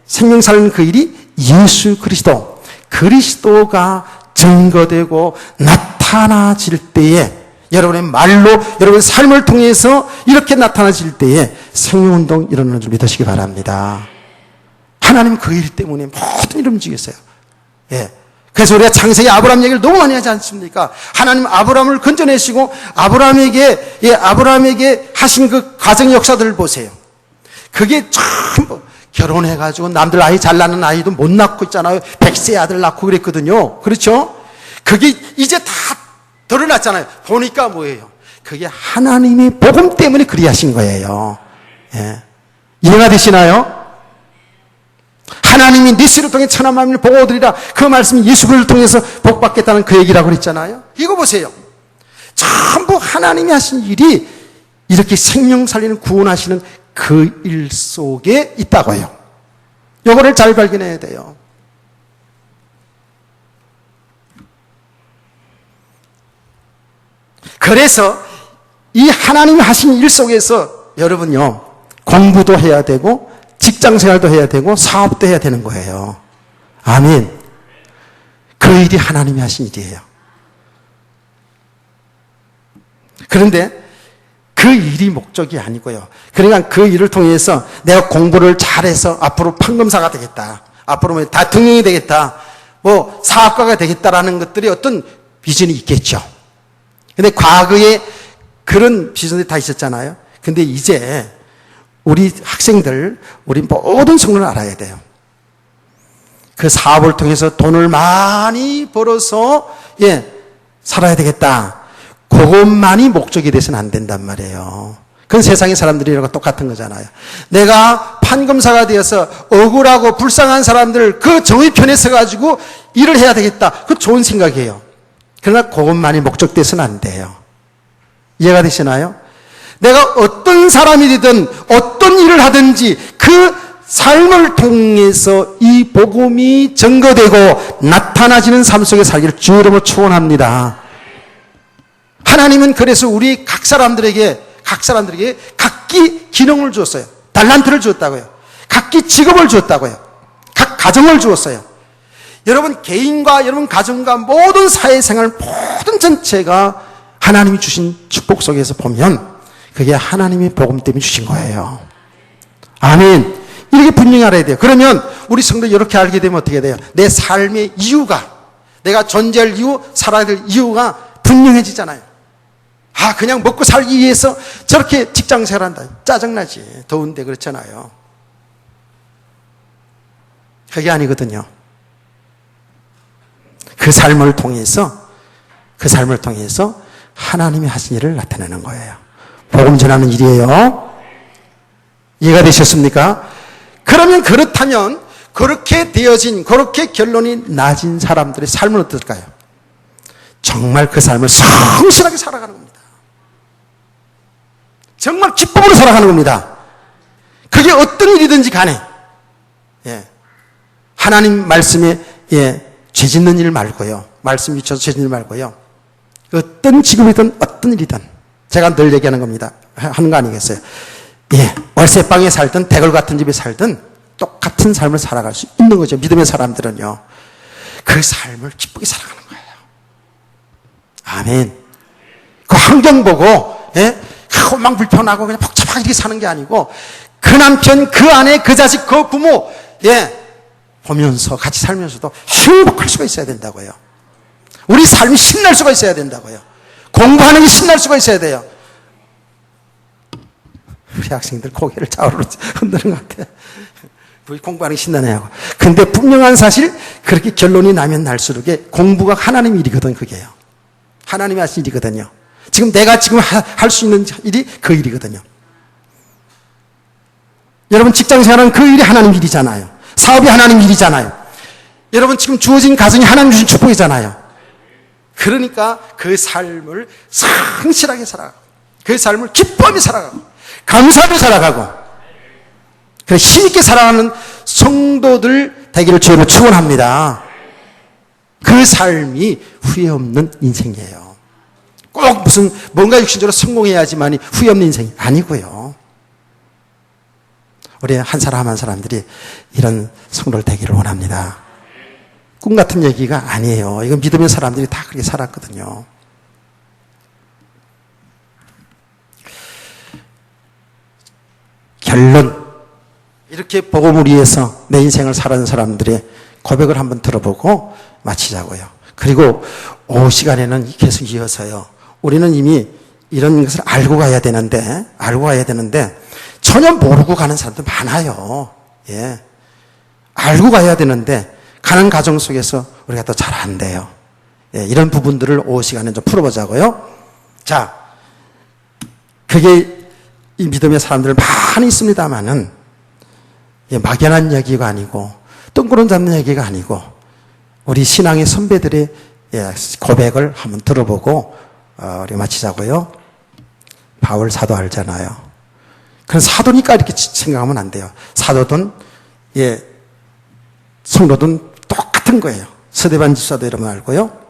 생명 살리는 그 일이 예수 그리스도. 그리스도가 증거되고 나타나질 때에 여러분의 말로 여러분의 삶을 통해서 이렇게 나타나질 때에 생명운동 일어나는 줄 믿으시기 바랍니다. 하나님 그 일 때문에 모든 일을 움직였어요. 그래서 우리가 창세기 아브라함 얘기를 너무 많이 하지 않습니까? 하나님 아브라함을 건져내시고 아브라함에게 하신 그 가정 역사들을 보세요. 그게 전부 결혼해가지고 남들 아이 잘 낳는 아이도 못 낳고 있잖아요. 100세 아들 낳고 그랬거든요. 그렇죠? 그게 이제 다 드러났잖아요. 보니까 뭐예요? 그게 하나님의 복음 때문에 그리 하신 거예요. 이해가 되시나요? 하나님이 니스를 통해 천한 만민을 보고 얻으리라. 그 말씀이 예수 그리스도를 통해서 복받겠다는 그 얘기라고 그랬잖아요. 이거 보세요. 전부 하나님이 하신 일이 이렇게 생명 살리는 구원하시는 그 일 속에 있다고요. 이거를 잘 발견해야 돼요. 그래서 이 하나님이 하신 일 속에서 여러분요, 공부도 해야 되고 직장 생활도 해야 되고 사업도 해야 되는 거예요. 아멘. 그 일이 하나님이 하신 일이에요. 그런데 그 일이 목적이 아니고요. 그러니까 그 일을 통해서 내가 공부를 잘해서 앞으로 판검사가 되겠다. 앞으로 뭐 대통령이 되겠다. 뭐 사업가가 되겠다라는 것들이 어떤 비전이 있겠죠. 근데 과거에 그런 비전이 다 있었잖아요. 근데 이제 우리 학생들, 우리 모든 성도를 알아야 돼요. 그 사업을 통해서 돈을 많이 벌어서 살아야 되겠다. 그것만이 목적이 돼서는 안 된단 말이에요. 그건 세상의 사람들이랑 똑같은 거잖아요. 내가 판검사가 되어서 억울하고 불쌍한 사람들 그 정의 편에 서가지고 일을 해야 되겠다. 그거 좋은 생각이에요. 그러나 그것만이 목적 돼서는 안 돼요. 이해가 되시나요? 내가 어떤 사람이 되든 어떤 일을 하든지 그 삶을 통해서 이 복음이 증거되고 나타나지는 삶 속에 살기를 주의 이름으로 축원합니다. 하나님은 그래서 우리 각 사람들에게 각기 기능을 주었어요. 달란트를 주었다고요. 각기 직업을 주었다고요. 각 가정을 주었어요. 여러분 개인과 여러분 가정과 모든 사회생활 모든 전체가 하나님이 주신 축복 속에서 보면 그게 하나님의 복음 때문에 주신 거예요. 아멘. 이렇게 분명히 알아야 돼요. 그러면 우리 성도 이렇게 알게 되면 어떻게 돼요? 내 삶의 이유가, 내가 존재할 이유, 살아야 될 이유가 분명해지잖아요. 그냥 먹고 살기 위해서 저렇게 직장 생활한다. 짜증나지. 더운데 그렇잖아요. 그게 아니거든요. 그 삶을 통해서 하나님이 하신 일을 나타내는 거예요. 복음 전하는 일이에요. 이해가 되셨습니까? 그렇다면 그렇게 되어진, 그렇게 결론이 낮은 사람들의 삶은 어떨까요? 정말 그 삶을 성실하게 살아가는 겁니다. 정말 기쁨으로 살아가는 겁니다. 그게 어떤 일이든지 간에 하나님 말씀에 죄 짓는 일 말고요. 말씀 미쳐서 죄 짓는 일 말고요. 어떤 직업이든 어떤 일이든 제가 늘 얘기하는 겁니다. 하는 거 아니겠어요? 월세방에 살든 대걸 같은 집에 살든 똑같은 삶을 살아갈 수 있는 거죠. 믿음의 사람들은요. 그 삶을 기쁘게 살아가는 거예요. 아멘. 그 환경 보고 막 불편하고 그냥 복잡하게 이렇게 사는 게 아니고 그 남편, 그 아내, 그 자식, 그 부모 보면서 같이 살면서도 행복할 수가 있어야 된다고요. 우리 삶이 신날 수가 있어야 된다고요. 공부하는 게 신날 수가 있어야 돼요. 우리 학생들 고개를 좌우로 흔드는 것 같아요. 공부하는 게 신나네요. 근데 분명한 사실 그렇게 결론이 나면 날수록 공부가 하나님 일이거든. 그게요. 하나님이 하신 일이거든요. 지금 내가 지금 할 수 있는 일이 그 일이거든요. 여러분 직장 생활은 그 일이 하나님 일이잖아요. 사업이 하나님 일이잖아요. 여러분 지금 주어진 가정이 하나님 주신 축복이잖아요. 그러니까 그 삶을 성실하게 살아가고 그 삶을 기뻐하며 살아가고 감사하며 살아가고 그래 힘있게 살아가는 성도들 되기를 주님으로 축원합니다. 그 삶이 후회 없는 인생이에요. 꼭 무슨 뭔가 육신적으로 성공해야지만이 후회 없는 인생이 아니고요. 우리 한 사람 한 사람들이 이런 성도를 되기를 원합니다. 꿈 같은 얘기가 아니에요. 이건 믿음의 사람들이 다 그렇게 살았거든요. 결론, 이렇게 복음을 위해서 내 인생을 살아가는 사람들의 고백을 한번 들어보고 마치자고요. 그리고 오후 시간에는 계속 이어서요. 우리는 이미 이런 것을 알고 가야 되는데 전혀 모르고 가는 사람도 많아요. 예. 알고 가야 되는데 가는 과정 속에서 우리가 또 잘 안 돼요. 예, 이런 부분들을 오후 시간에 좀 풀어보자고요. 자, 그게 이 믿음의 사람들 많이 있습니다만은 막연한 얘기가 아니고 뜬구름 잡는 얘기가 아니고 우리 신앙의 선배들의 고백을 한번 들어보고 우리 마치자고요. 바울 사도 알잖아요. 그런 사도니까 이렇게 생각하면 안 돼요. 사도든 성도든 똑같은 거예요. 스데반 집사도 여러분 알고요.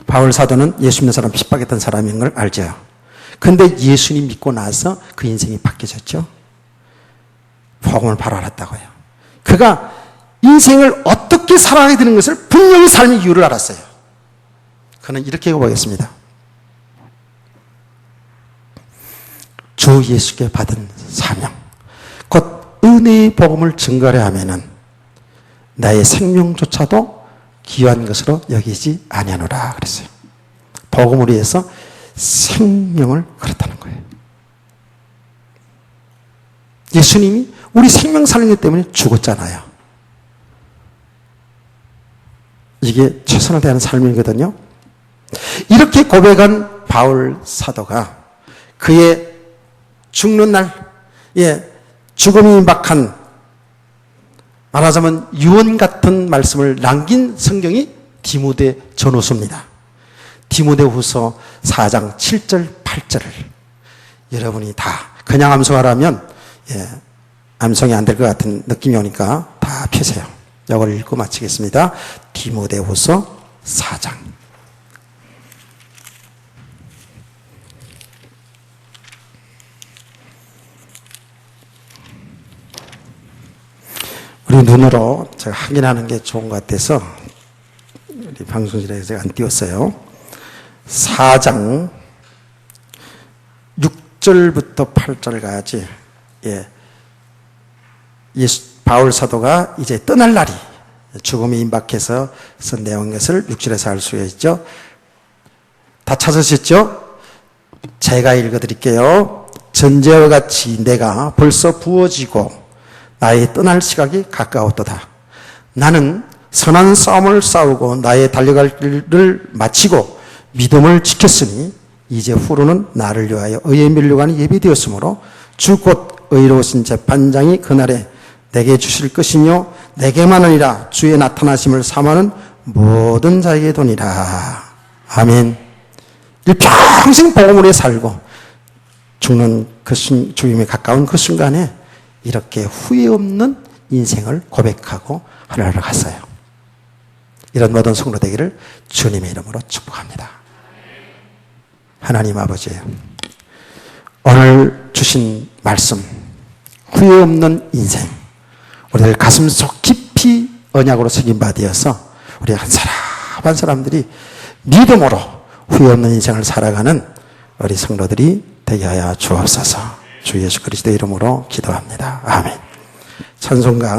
바울 사도는 예수 믿는 사람 핍박했던 사람인 걸 알죠. 그런데 예수님 믿고 나서 그 인생이 바뀌어졌죠. 복음을 바로 알았다고요. 그가 인생을 어떻게 살아가야 되는 것을 분명히 삶의 이유를 알았어요. 그는 이렇게 보겠습니다. 주 예수께 받은 사명, 곧 은혜의 복음을 증거하려 하면은 나의 생명조차도 귀한 것으로 여기지 아니하노라 그랬어요. 복음을 위해서 생명을 걸었다는 거예요. 예수님이 우리 생명 살리기 때문에 죽었잖아요. 이게 최선을 다하는 삶이거든요. 이렇게 고백한 바울 사도가 그의 죽는 날, 죽음이 임박한 말하자면 유언 같은 말씀을 남긴 성경이 디모데 전후서입니다. 디모데후서 4장 7절 8절을 여러분이 다 그냥 암송하라면 암송이 안 될 것 같은 느낌이 오니까 다 펴세요. 이걸 읽고 마치겠습니다. 디모데후서 4장. 우리 눈으로 제가 확인하는 게 좋은 것 같아서 우리 방송실에서 제가 안 띄웠어요. 4장 6절부터 8절까지 바울 사도가 이제 떠날 날이 죽음이 임박해서 쓴 내용인 것을 6절에서 알 수가 있죠. 다 찾으셨죠? 제가 읽어드릴게요. 전제와 같이 내가 벌써 부어지고 나의 떠날 시각이 가까웠도다. 나는 선한 싸움을 싸우고 나의 달려갈 길을 마치고 믿음을 지켰으니 이제 후로는 나를 위하여 의의 면류관이 예비되었으므로 주 곧 의로우신 재판장이 그날에 내게 주실 것이며 내게만 아니라 주의 나타나심을 사모하는 모든 자에게 도니라. 아멘. 평생 복음을 위해 살고 죽는 죽음에 가까운 그 순간에 이렇게 후회 없는 인생을 고백하고 하늘나라로 갔어요. 이런 모든 성도 되기를 주님의 이름으로 축복합니다. 하나님 아버지, 오늘 주신 말씀, 후회 없는 인생, 우리들 가슴속 깊이 언약으로 새김받아서 우리 한 사람 한 사람들이 믿음으로 후회 없는 인생을 살아가는 우리 성도들이 되게 하여 주옵소서. 주 예수 그리스도의 이름으로 기도합니다. 아멘. 찬송가